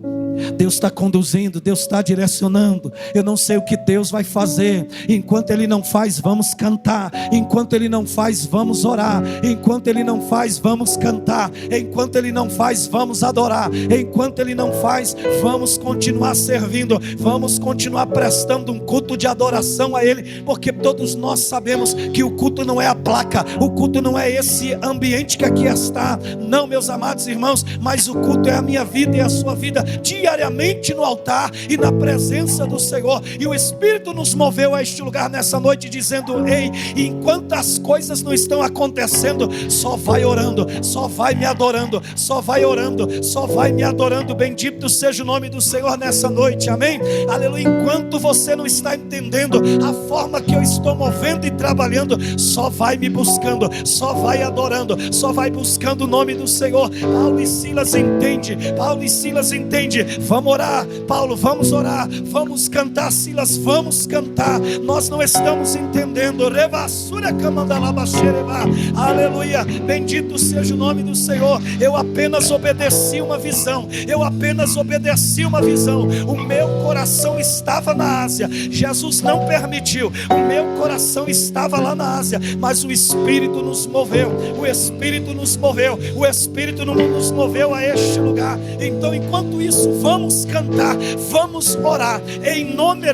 Deus está conduzindo, Deus está direcionando. Eu não sei o que Deus vai fazer. Enquanto Ele não faz, vamos cantar. Enquanto Ele não faz, vamos orar. Enquanto Ele não faz, vamos cantar. Enquanto Ele não faz, vamos adorar. Enquanto Ele não faz, vamos continuar servindo. Vamos continuar prestando um culto de adoração a Ele. Porque todos nós sabemos que o culto não é a placa. O culto não é esse ambiente que aqui está. Não, meus amados irmãos, mas o culto é a minha vida e a sua vida diariamente no altar e na presença do Senhor. E o Espírito nos moveu a este lugar nessa noite dizendo: ei, enquanto as coisas não estão acontecendo, só vai orando, só vai me adorando, só vai orando, só vai me adorando. Bendito seja o nome do Senhor nessa noite, amém? Aleluia. Enquanto você não está entendendo a forma que eu estou movendo e trabalhando, só vai me buscando, só vai adorando, só vai buscando o nome do Senhor. Paulo e Silas entende, Paulo e Silas entende. Vamos orar, Paulo, vamos orar, vamos cantar, Silas, vamos cantar. Nós não estamos entendendo. Aleluia, bendito seja o nome do Senhor. Eu apenas obedeci uma visão, eu apenas obedeci uma visão. O meu coração estava na Ásia, Jesus não permitiu. O meu coração estava lá na Ásia, mas o Espírito nos moveu, o Espírito nos moveu, o Espírito nos moveu a este lugar. Então, enquanto isso, vamos cantar, vamos orar em nome de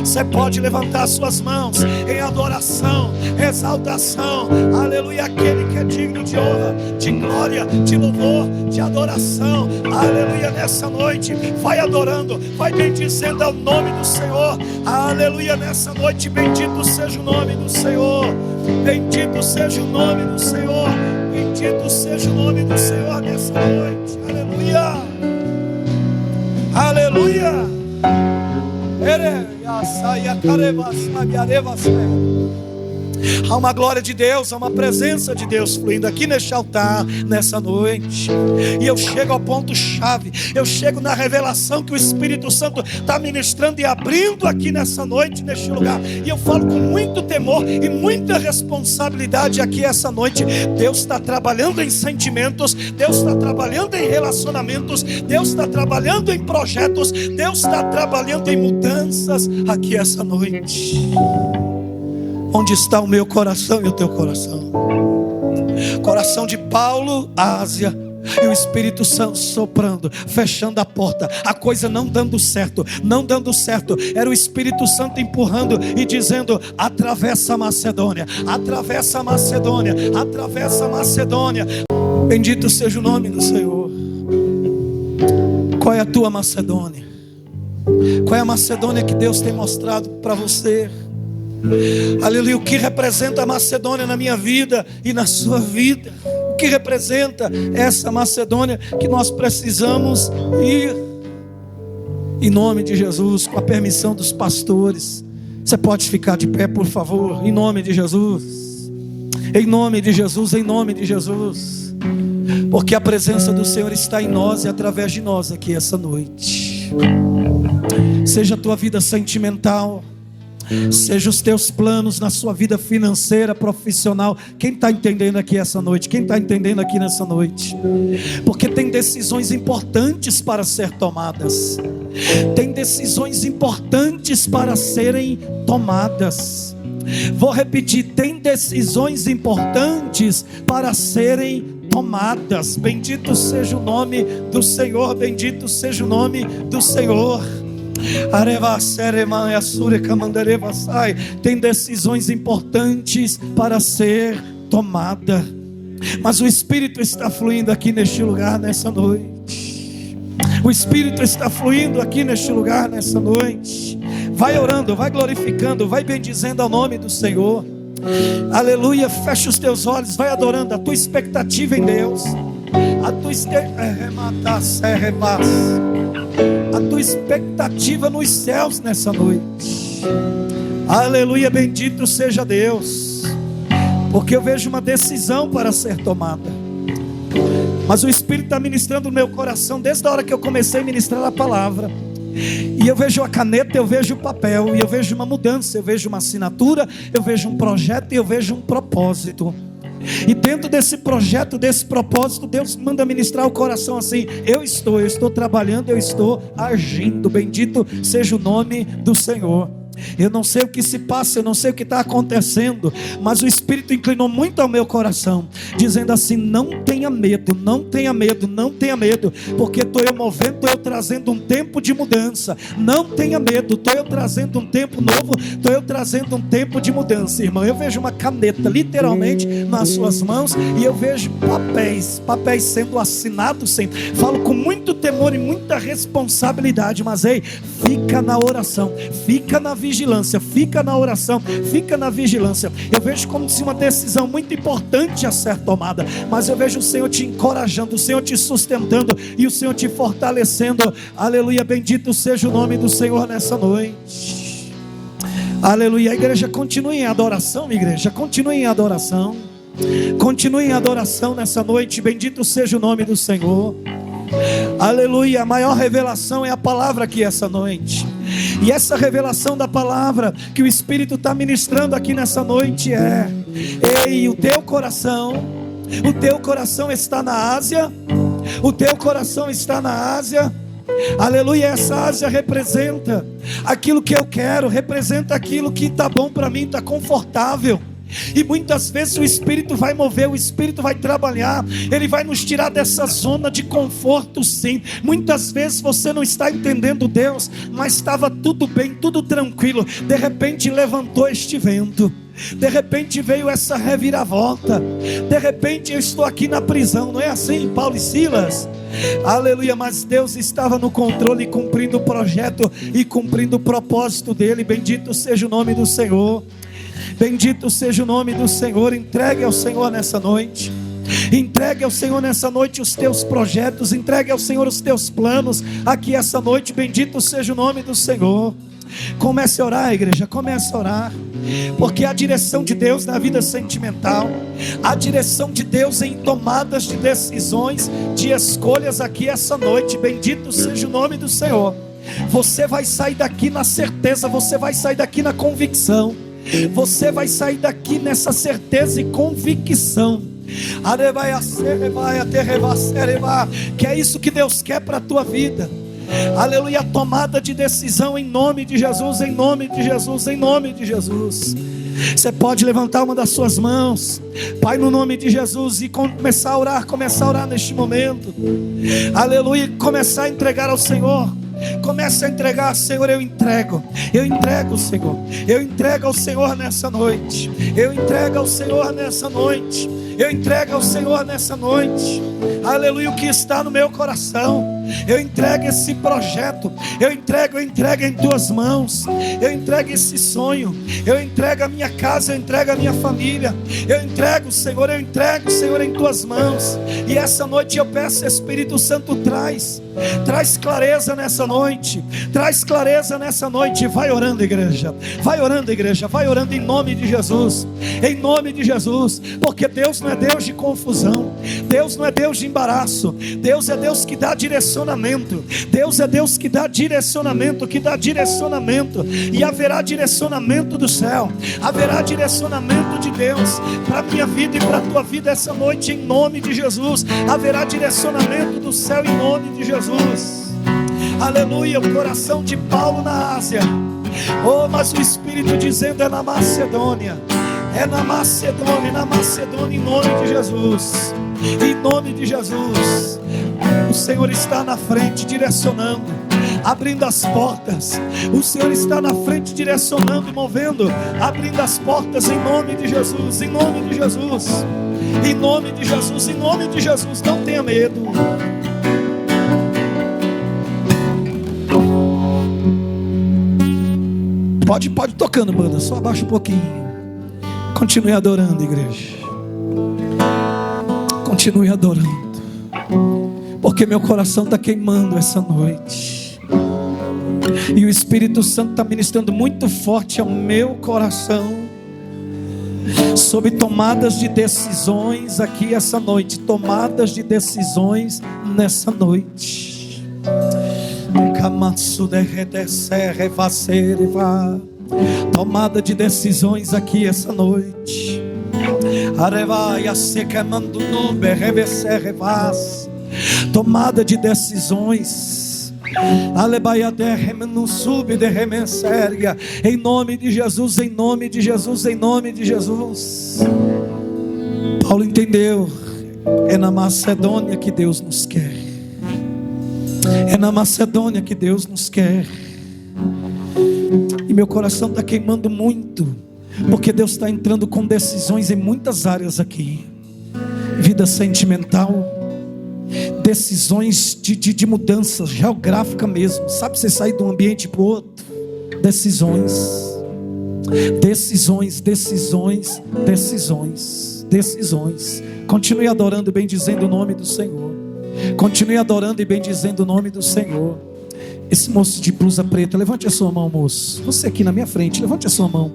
Você pode levantar suas mãos em adoração, exaltação, aleluia, aquele que é digno de honra, de glória, de louvor, de adoração, aleluia, nessa noite, vai adorando, vai bendizendo ao nome do Senhor, aleluia, nessa noite, bendito seja o nome do Senhor, bendito seja o nome do Senhor, bendito seja o nome do Senhor nessa noite, aleluia, aleluia. Há uma glória de Deus, há uma presença de Deus fluindo aqui neste altar, nessa noite. E eu chego ao ponto chave, eu chego na revelação que o Espírito Santo está ministrando e abrindo aqui nessa noite, neste lugar. E eu falo com muito temor e muita responsabilidade aqui essa noite. Deus está trabalhando em sentimentos, Deus está trabalhando em relacionamentos, Deus está trabalhando em projetos, Deus está trabalhando em mudanças aqui essa noite. Onde está o meu coração e o teu coração? Coração de Paulo, Ásia, e o Espírito Santo soprando, fechando a porta, a coisa não dando certo, não dando certo. Era o Espírito Santo empurrando e dizendo: atravessa a Macedônia, atravessa a Macedônia, atravessa a Macedônia. Bendito seja o nome do Senhor. Qual é a tua Macedônia? Qual é a Macedônia que Deus tem mostrado para você? Aleluia, o que representa a Macedônia na minha vida e na sua vida? O que representa essa Macedônia que nós precisamos ir? Em nome de Jesus, com a permissão dos pastores, você pode ficar de pé, por favor, em nome de Jesus, em nome de Jesus, em nome de Jesus, porque a presença do Senhor está em nós e através de nós aqui essa noite. Seja a tua vida sentimental, seja os teus planos na sua vida financeira, profissional. Quem está entendendo aqui essa noite? Quem está entendendo aqui nessa noite? Porque tem decisões importantes para ser tomadas. Tem decisões importantes para serem tomadas. Vou repetir, tem decisões importantes para serem tomadas. Bendito seja o nome do Senhor, bendito seja o nome do Senhor. Tem decisões importantes para ser tomada, mas o Espírito está fluindo aqui neste lugar nessa noite. O Espírito está fluindo aqui neste lugar nessa noite. Vai orando, vai glorificando, vai bendizendo ao nome do Senhor. Aleluia, fecha os teus olhos, vai adorando. A tua expectativa em Deus, a tua expectativa nos céus nessa noite. Aleluia, bendito seja Deus, porque eu vejo uma decisão para ser tomada, mas o Espírito está ministrando no meu coração desde a hora que eu comecei a ministrar a palavra. E eu vejo a caneta, eu vejo o papel, e eu vejo uma mudança, eu vejo uma assinatura, eu vejo um projeto e eu vejo um propósito. E dentro desse projeto, desse propósito, Deus manda ministrar o coração assim: eu estou trabalhando, eu estou agindo. Bendito seja o nome do Senhor. Eu não sei o que se passa, eu não sei o que está acontecendo, mas o Espírito inclinou muito ao meu coração, dizendo assim: não tenha medo, não tenha medo, não tenha medo, porque estou eu movendo, estou eu trazendo um tempo de mudança. Não tenha medo, estou eu trazendo um tempo novo, estou eu trazendo um tempo de mudança. Irmão, eu vejo uma caneta literalmente nas suas mãos, e eu vejo papéis sendo assinados sempre. Falo com muito temor e muita responsabilidade, mas ei, fica na oração, fica na vigilância, fica na oração, fica na vigilância. Eu vejo como se uma decisão muito importante a ser tomada, mas eu vejo o Senhor te encorajando, o Senhor te sustentando e o Senhor te fortalecendo. Aleluia, bendito seja o nome do Senhor nessa noite. Aleluia. A igreja continue em adoração, igreja, continue em adoração, continue em adoração nessa noite. Bendito seja o nome do Senhor. Aleluia. A maior revelação é a palavra aqui essa noite. E essa revelação da palavra que o Espírito está ministrando aqui nessa noite é: ei, o teu coração está na Ásia, o teu coração está na Ásia. Aleluia. Essa Ásia representa aquilo que eu quero, representa aquilo que está bom para mim, está confortável. E muitas vezes o Espírito vai mover, o Espírito vai trabalhar, ele vai nos tirar dessa zona de conforto, sim. Muitas vezes você não está entendendo Deus, mas estava tudo bem, tudo tranquilo. De repente levantou este vento, de repente veio essa reviravolta, de repente eu estou aqui na prisão, não é assim, Paulo e Silas? Aleluia, mas Deus estava no controle, cumprindo o projeto e cumprindo o propósito dele. Bendito seja o nome do Senhor. Bendito seja o nome do Senhor. Entregue ao Senhor nessa noite. Entregue ao Senhor nessa noite os teus projetos. Entregue ao Senhor os teus planos aqui essa noite. Bendito seja o nome do Senhor. Comece a orar, igreja. Comece a orar. Porque a direção de Deus na vida sentimental, a direção de Deus em tomadas de decisões, de escolhas aqui essa noite. Bendito seja o nome do Senhor. Você vai sair daqui na certeza. Você vai sair daqui na convicção. Você vai sair daqui nessa certeza e convicção, que é isso que Deus quer para a tua vida. Aleluia, tomada de decisão em nome de Jesus, em nome de Jesus, em nome de Jesus. Você pode levantar uma das suas mãos, Pai, no nome de Jesus, e começar a orar neste momento. Aleluia, começar a entregar ao Senhor. Comece a entregar, Senhor, eu entrego, Senhor, eu entrego ao Senhor nessa noite, eu entrego ao Senhor nessa noite, eu entrego ao Senhor nessa noite, aleluia, o que está no meu coração, eu entrego esse projeto, eu entrego em tuas mãos, eu entrego esse sonho, eu entrego a minha casa, eu entrego a minha família, eu entrego, Senhor, em tuas mãos. E essa noite eu peço, Espírito Santo, traz clareza nessa noite, traz clareza nessa noite. Vai orando, igreja, vai orando em nome de Jesus, porque Deus não é Deus de confusão, Deus não é Deus de embaraço, Deus é Deus que dá direcionamento, Deus é Deus que dá direcionamento, e haverá direcionamento do céu, haverá direcionamento de Deus para a minha vida e para a tua vida essa noite, em nome de Jesus. Haverá direcionamento do céu em nome de Jesus. Aleluia, o coração de Paulo na Ásia, oh, mas o Espírito dizendo é na Macedônia, em nome de Jesus, em nome de Jesus. O Senhor está na frente direcionando, abrindo as portas. O Senhor está na frente direcionando e movendo, abrindo as portas em nome de Jesus, em nome de Jesus, em nome de Jesus, em nome de Jesus. Não tenha medo. Pode tocando, banda, só abaixa um pouquinho. Continue adorando, igreja. Continue adorando, porque meu coração está queimando essa noite, e o Espírito Santo está ministrando muito forte ao meu coração sobre tomadas de decisões aqui essa noite. Tomadas de decisões nessa noite. Tomada de decisões aqui essa noite. Tomada de decisões. Em nome de Jesus, em nome de Jesus, em nome de Jesus. Paulo entendeu, é na Macedônia que Deus nos quer. É na Macedônia que Deus nos quer. E meu coração está queimando muito, porque Deus está entrando com decisões em muitas áreas aqui. Vida sentimental, decisões de mudança geográfica mesmo. Sabe, você sair de um ambiente para o outro. Decisões. Continue adorando e bendizendo o nome do Senhor. Continue adorando e bendizendo o nome do Senhor. Esse moço de blusa preta, levante a sua mão, moço. Você aqui na minha frente, levante a sua mão.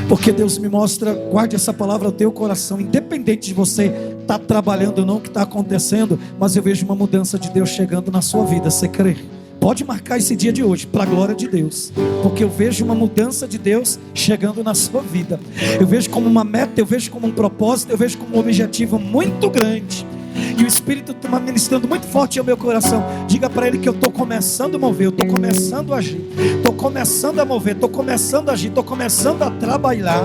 Porque Deus me mostra, guarde essa palavra no teu coração, independente de você estar trabalhando ou não, o que está acontecendo, mas eu vejo uma mudança de Deus chegando na sua vida. Você crê? Pode marcar esse dia de hoje, para a glória de Deus, porque eu vejo uma mudança de Deus chegando na sua vida. Eu vejo como uma meta, eu vejo como um propósito, eu vejo como um objetivo muito grande. E o Espírito está ministrando muito forte ao meu coração. Diga para ele que eu estou começando a mover, eu estou começando a agir, estou começando a mover, estou começando a agir, estou começando a trabalhar.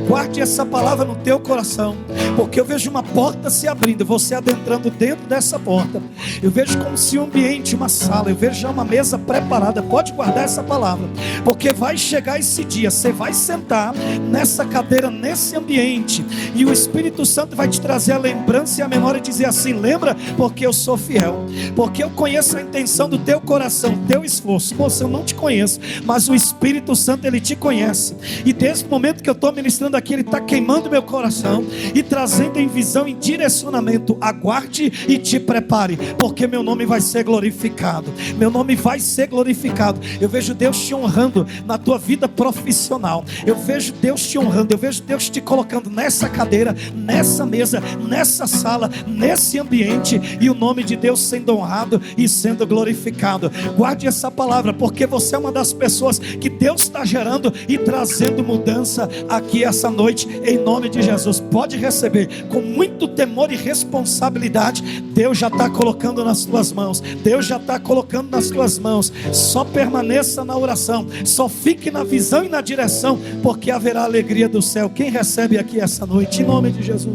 Guarde essa palavra no teu coração, porque eu vejo uma porta se abrindo, você adentrando dentro dessa porta. Eu vejo como se um ambiente, uma sala, eu vejo já uma mesa preparada. Pode guardar essa palavra, porque vai chegar esse dia, você vai sentar nessa cadeira, nesse ambiente, e o Espírito Santo vai te trazer a lembrança e a memória e dizer assim: lembra? Porque eu sou fiel, porque eu conheço a intenção do teu coração, teu esforço. Moça, eu não te conheço, mas o Espírito Santo, ele te conhece, e desde o momento que eu estou ministrando aqui, ele está queimando meu coração e trazendo em visão, em direcionamento. Aguarde e te prepare, porque meu nome vai ser glorificado, meu nome vai ser glorificado. Eu vejo Deus te honrando na tua vida profissional, eu vejo Deus te honrando, eu vejo Deus te colocando nessa cadeira, nessa mesa, nessa sala, nesse ambiente, e o nome de Deus sendo honrado e sendo glorificado. Guarde essa palavra, porque você é uma das pessoas que Deus está gerando e trazendo mudança aqui essa noite, em nome de Jesus. Pode receber com muito temor e responsabilidade. Deus já está colocando nas tuas mãos, Deus já está colocando nas tuas mãos. Só permaneça na oração, só fique na visão e na direção, porque haverá alegria do céu. Quem recebe aqui essa noite, em nome de Jesus?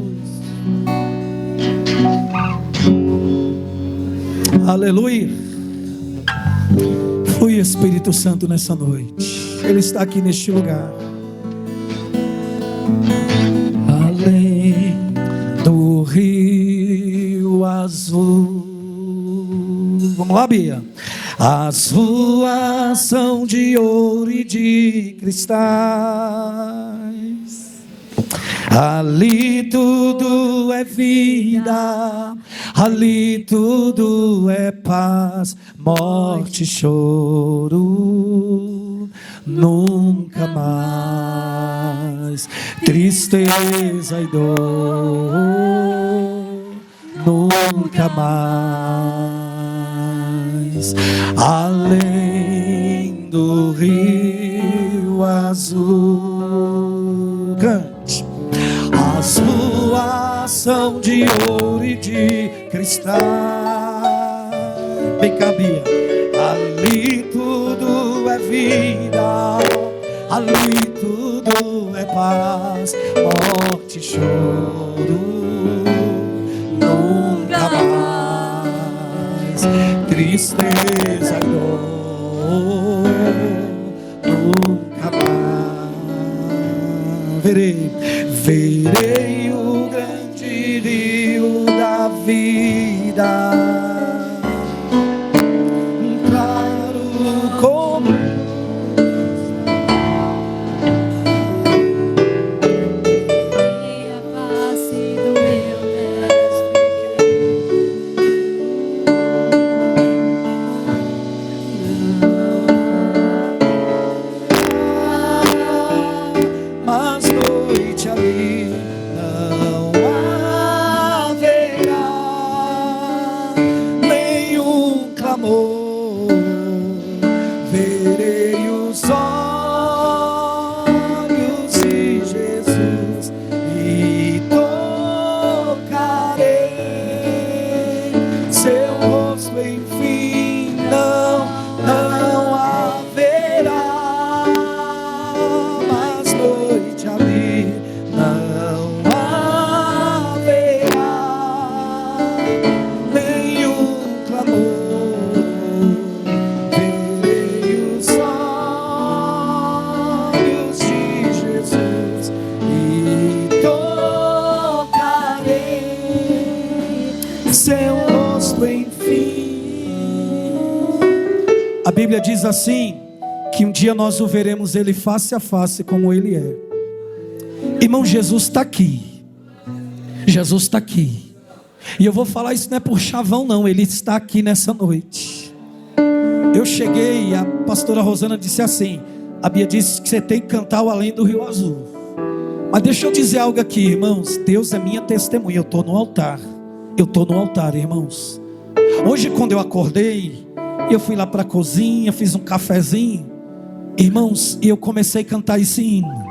Aleluia. Flui Espírito Santo nessa noite, Ele está aqui neste lugar. Além do rio azul, vamos lá, Bia. As ruas são de ouro e de cristais, ali tudo é vida, ali tudo é paz, morte e choro, nunca mais, tristeza e dor, nunca mais. Além do rio azul, cante. As ruas são de ouro e de cristal. Vem cá, Bia. Ali tudo é vida, ali tudo é paz, morte e choro, nunca mais, tristeza e dor, nunca mais. Verei o grande rio da vida, claro como a face do meu mas noite ali não haverá nenhum clamor. Verei os olhos de Jesus e tocarei seu rosto, enfim não haverá mais noite ali, não haverá nenhum clamor. Verei os olhos de Jesus e tocarei seu rosto, enfim. A Bíblia diz assim, que um dia nós o veremos Ele face a face como Ele é. Irmão, Jesus está aqui. Jesus está aqui. E eu vou falar isso não é por chavão não, Ele está aqui nessa noite. Eu cheguei e a pastora Rosana disse assim, a Bia disse que você tem que cantar o Além do Rio Azul. Mas deixa eu dizer algo aqui, irmãos. Deus é minha testemunha, eu estou no altar. Eu estou no altar, irmãos. Hoje quando eu acordei, eu fui lá para a cozinha, fiz um cafezinho, irmãos, e eu comecei a cantar esse hino.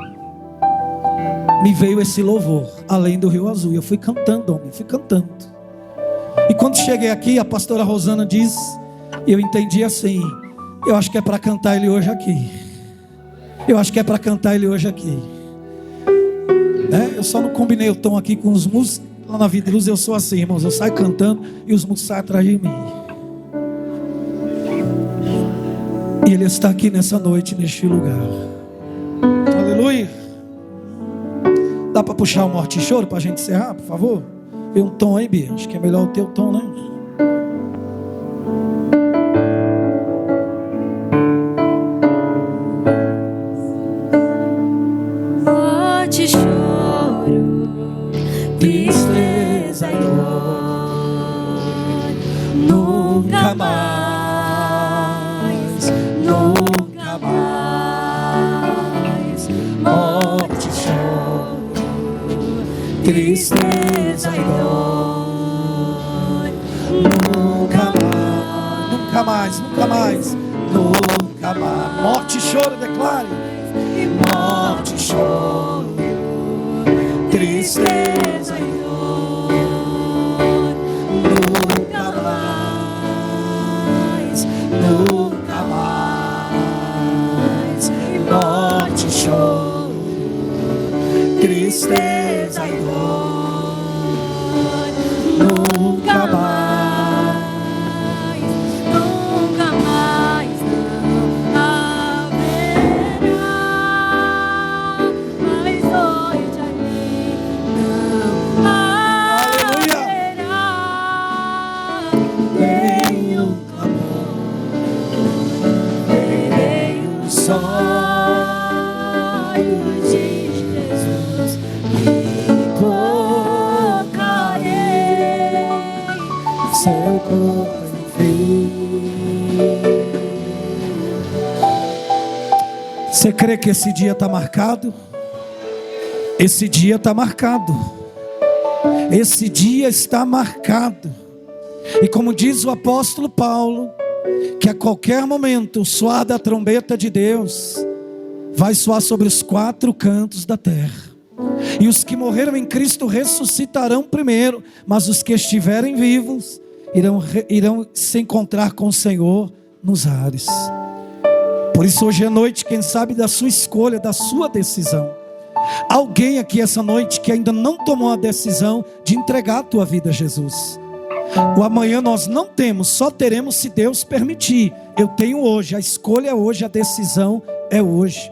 Me veio esse louvor, Além do Rio Azul, e eu fui cantando, homem, fui cantando. quando cheguei aqui, a pastora Rosana disse, eu entendi assim: eu acho que é para cantar ele hoje aqui. Eu acho que é para cantar ele hoje aqui. Eu só não combinei o tom aqui com os músicos. Lá na Vida de Luz eu sou assim, irmãos. Eu saio cantando e os músicos saem atrás de mim. E Ele está aqui nessa noite, neste lugar. Aleluia. Dá para puxar o morte e choro para a gente encerrar, por favor? Vê um tom aí, Bia. Acho que é melhor o teu tom, né? Morte e choro, tristeza e dor, nunca mais, nunca mais. Morte e choro, tristeza e dor, nunca mais, Nunca mais, nunca mais. Morte e choro, declare. morte e choro, tristeza e dor, nunca mais, nunca mais. Morte e choro, tristeza e dor, nunca mais, nunca mais não haverá. Mas hoje ali não haverá nenhum amor, verei os olhos de Jesus e tocarei seu corpo frio. Você crê que esse dia está marcado? Esse dia está marcado. Esse dia está marcado. E como diz o apóstolo Paulo, que a qualquer momento o soar da trombeta de Deus vai soar sobre os 4 cantos da terra. E os que morreram em Cristo ressuscitarão primeiro, mas os que estiverem vivos irão se encontrar com o Senhor nos ares. Por isso hoje é noite, quem sabe, da sua escolha, da sua decisão. Alguém aqui essa noite que ainda não tomou a decisão de entregar a tua vida a Jesus. O amanhã nós não temos, só teremos se Deus permitir. Eu tenho hoje, a escolha é hoje, a decisão é hoje.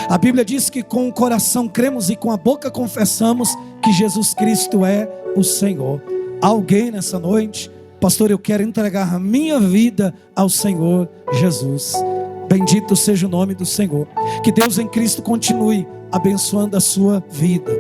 A Bíblia diz que com o coração cremos e com a boca confessamos que Jesus Cristo é o Senhor. Alguém nessa noite: pastor, eu quero entregar a minha vida ao Senhor Jesus. Bendito seja o nome do Senhor. Que Deus em Cristo continue abençoando a sua vida.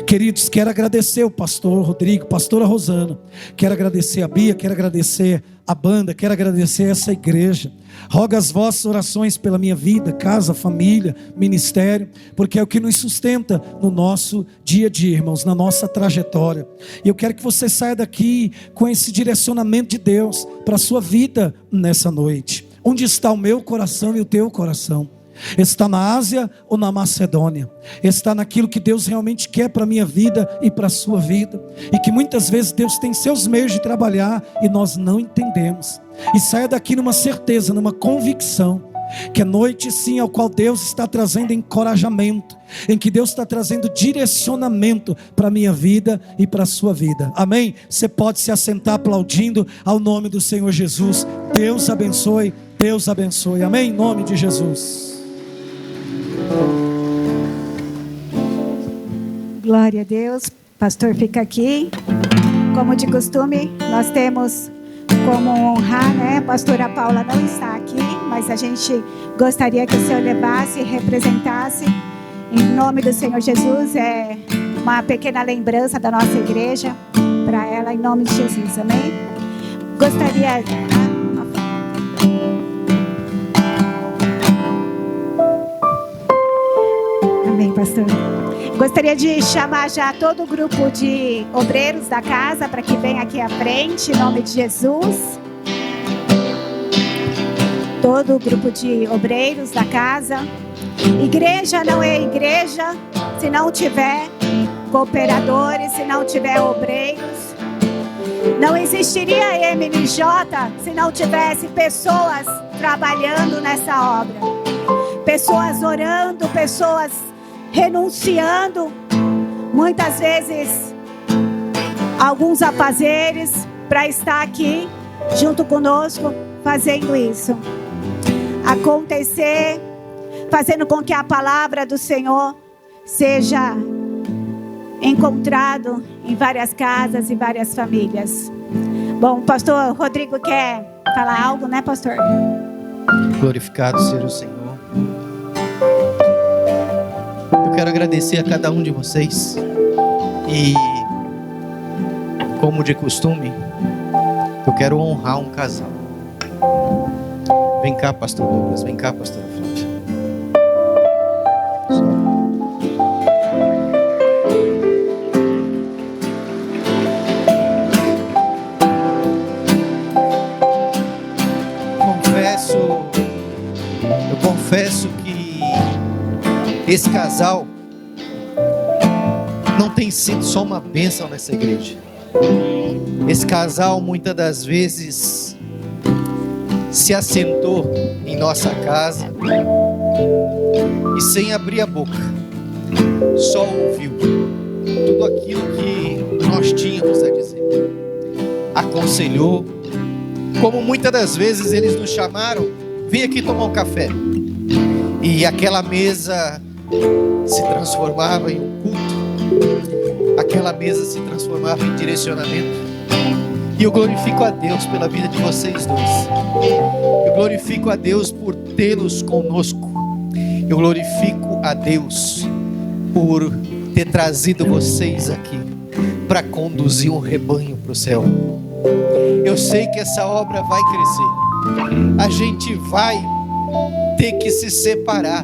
Queridos, quero agradecer o pastor Rodrigo, pastora Rosana. Quero agradecer a Bia, quero agradecer a banda, quero agradecer essa igreja. Rogo as vossas orações pela minha vida, casa, família, ministério, porque é o que nos sustenta no nosso dia a dia, irmãos, na nossa trajetória. E eu quero que você saia daqui com esse direcionamento de Deus para a sua vida nessa noite. Onde está o meu coração e o teu coração? Está na Ásia ou na Macedônia? Está naquilo que Deus realmente quer para a minha vida e para a sua vida? E que muitas vezes Deus tem seus meios de trabalhar e nós não entendemos. E saia daqui numa certeza, numa convicção, que é noite sim ao qual Deus está trazendo encorajamento, em que Deus está trazendo direcionamento para a minha vida e para a sua vida. Amém? Você pode se assentar aplaudindo ao nome do Senhor Jesus. Deus abençoe, Deus abençoe. Amém? Em nome de Jesus. Glória a Deus. Pastor fica aqui. Como de costume, nós temos como honrar, né? A pastora Paula não está aqui, mas a gente gostaria que o Senhor levasse e representasse em nome do Senhor Jesus. É uma pequena lembrança da nossa igreja para ela, em nome de Jesus, amém? Gostaria... Amém, pastor. Gostaria de chamar já todo o grupo de obreiros da casa para que venha aqui à frente, em nome de Jesus. Todo o grupo de obreiros da casa. Igreja não é igreja se não tiver cooperadores, se não tiver obreiros. Não existiria a MNJ se não tivesse pessoas trabalhando nessa obra. Pessoas orando, pessoas renunciando, muitas vezes alguns afazeres, para estar aqui junto conosco, fazendo isso acontecer, fazendo com que a palavra do Senhor seja encontrado em várias casas e várias famílias. Bom, o pastor Rodrigo quer falar algo, né, pastor? Glorificado seja o Senhor. Eu quero agradecer a cada um de vocês. E, como de costume, eu quero honrar um casal. Vem cá, pastor Douglas. Vem cá, pastor Flávia. Eu confesso que esse casal não tem sido só uma bênção nessa igreja. Esse casal muitas das vezes se assentou em nossa casa e, sem abrir a boca, só ouviu tudo aquilo que nós tínhamos a dizer. Aconselhou, como muitas das vezes eles nos chamaram: vem aqui tomar um café. E aquela mesa se transformava em um culto, aquela mesa se transformava em direcionamento. E eu glorifico a Deus pela vida de vocês dois. Eu glorifico a Deus por tê-los conosco. Eu glorifico a Deus por ter trazido vocês aqui para conduzir um rebanho para o céu. Eu sei que essa obra vai crescer. A gente vai ter que se separar,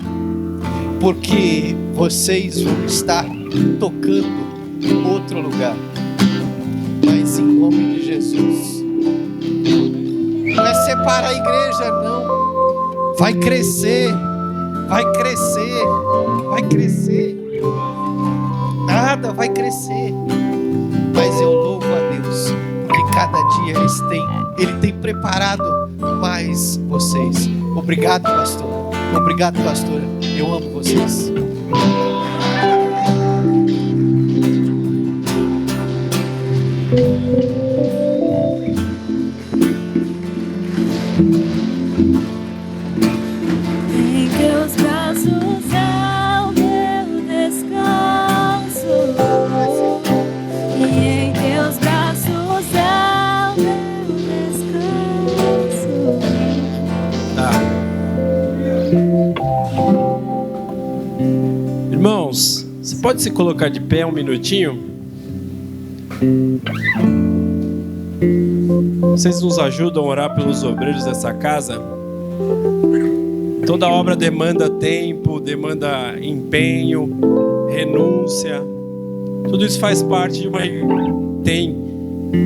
porque vocês vão estar tocando em outro lugar. Mas em nome de Jesus, não é separar a igreja, não. Vai crescer, vai crescer, vai crescer. Nada vai crescer. Mas eu louvo a Deus, porque cada dia Ele tem preparado mais vocês. Obrigado, pastor. Obrigado, pastora. Eu amo vocês. Em teus braços é o meu descanso, e em teus braços é o meu descanso. Irmãos, você pode se colocar de pé um minutinho? Vocês nos ajudam a orar pelos obreiros dessa casa? Toda obra demanda tempo, demanda empenho, renúncia. Tudo isso faz parte de tem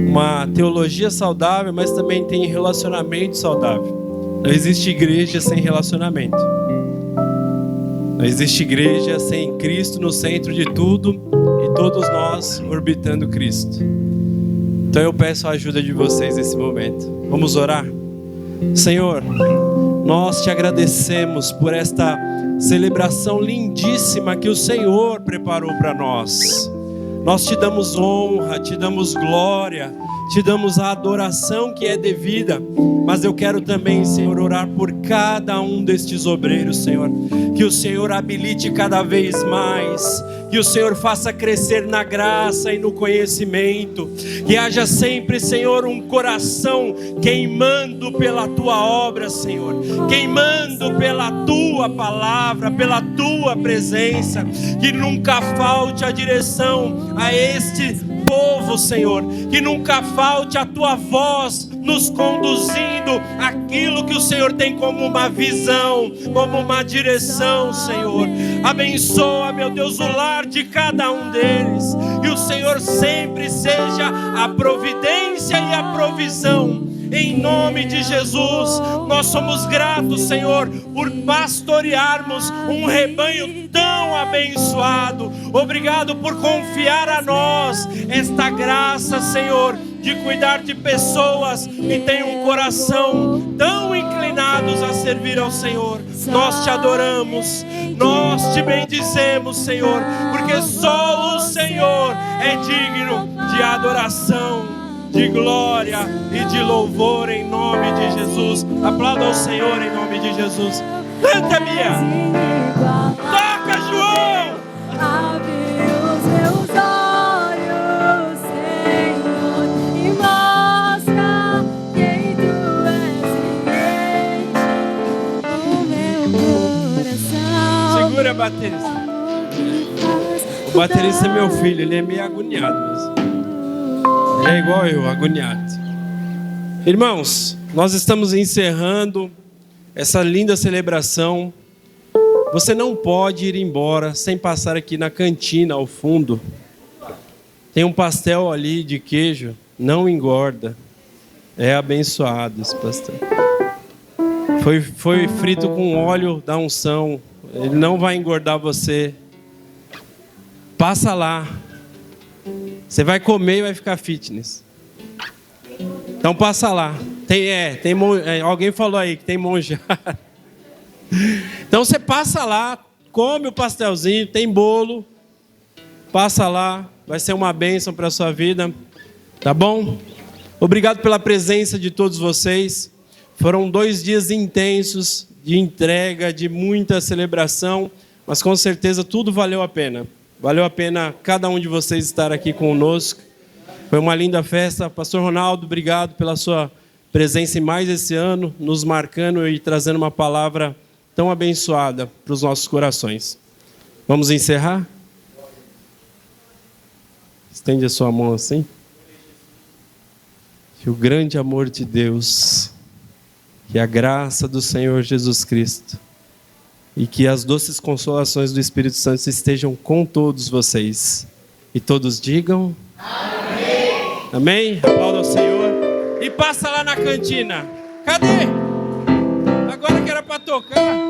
uma teologia saudável, mas também tem relacionamento saudável. Não existe igreja sem relacionamento. Não existe igreja sem Cristo no centro de tudo e todos nós orbitando Cristo. Então eu peço a ajuda de vocês nesse momento. Vamos orar? Senhor, nós te agradecemos por esta celebração lindíssima que o Senhor preparou para nós. Nós te damos honra, te damos glória, te damos a adoração que é devida. Mas eu quero também, Senhor, orar por cada um destes obreiros, Senhor. Que o Senhor habilite cada vez mais, que o Senhor faça crescer na graça e no conhecimento, que haja sempre, Senhor, um coração queimando pela Tua obra, Senhor, queimando pela Tua palavra, pela Tua presença, que nunca falte a direção a este povo, Senhor, que nunca falte a Tua voz nos conduzindo aquilo que o Senhor tem como uma visão, como uma direção, Senhor. Abençoa, meu Deus, o lar de cada um deles, e o Senhor sempre seja a providência e a provisão. Em nome de Jesus, nós somos gratos, Senhor, por pastorearmos um rebanho tão abençoado. Obrigado por confiar a nós esta graça, Senhor, de cuidar de pessoas que têm um coração tão inclinados a servir ao Senhor. Nós te adoramos, nós te bendizemos, Senhor, porque só o Senhor é digno de adoração, de glória e de louvor em nome de Jesus. Aplauda ao Senhor em nome de Jesus. Canta, Bia! Toca, João! Abre os meus olhos, Senhor, e mostra quem tu és em meu coração. Segura, baterista. O baterista é meu filho, ele é meio agoniado mesmo. Ele é igual eu, agoniado. Irmãos, nós estamos encerrando essa linda celebração. Você não pode ir embora sem passar aqui na cantina ao fundo. Tem um pastel ali de queijo, não engorda. É abençoado esse pastel. Foi frito com óleo da unção. Ele não vai engordar você. Passa lá. Você vai comer e vai ficar fitness. Então passa lá. Alguém falou aí que tem monja. Então você passa lá, come o pastelzinho, tem bolo. Passa lá, vai ser uma bênção para a sua vida. Tá bom? Obrigado pela presença de todos vocês. Foram 2 dias intensos de entrega, de muita celebração, mas com certeza tudo valeu a pena. Valeu a pena cada um de vocês estar aqui conosco. Foi uma linda festa. Pastor Ronaldo, obrigado pela sua presença em mais esse ano, nos marcando e trazendo uma palavra tão abençoada para os nossos corações. Vamos encerrar? Estende a sua mão assim. Que o grande amor de Deus, que a graça do Senhor Jesus Cristo e que as doces consolações do Espírito Santo estejam com todos vocês. E todos digam... Amém! Amém? Aplauda ao Senhor. E passa lá na cantina. Cadê? Agora que era para tocar.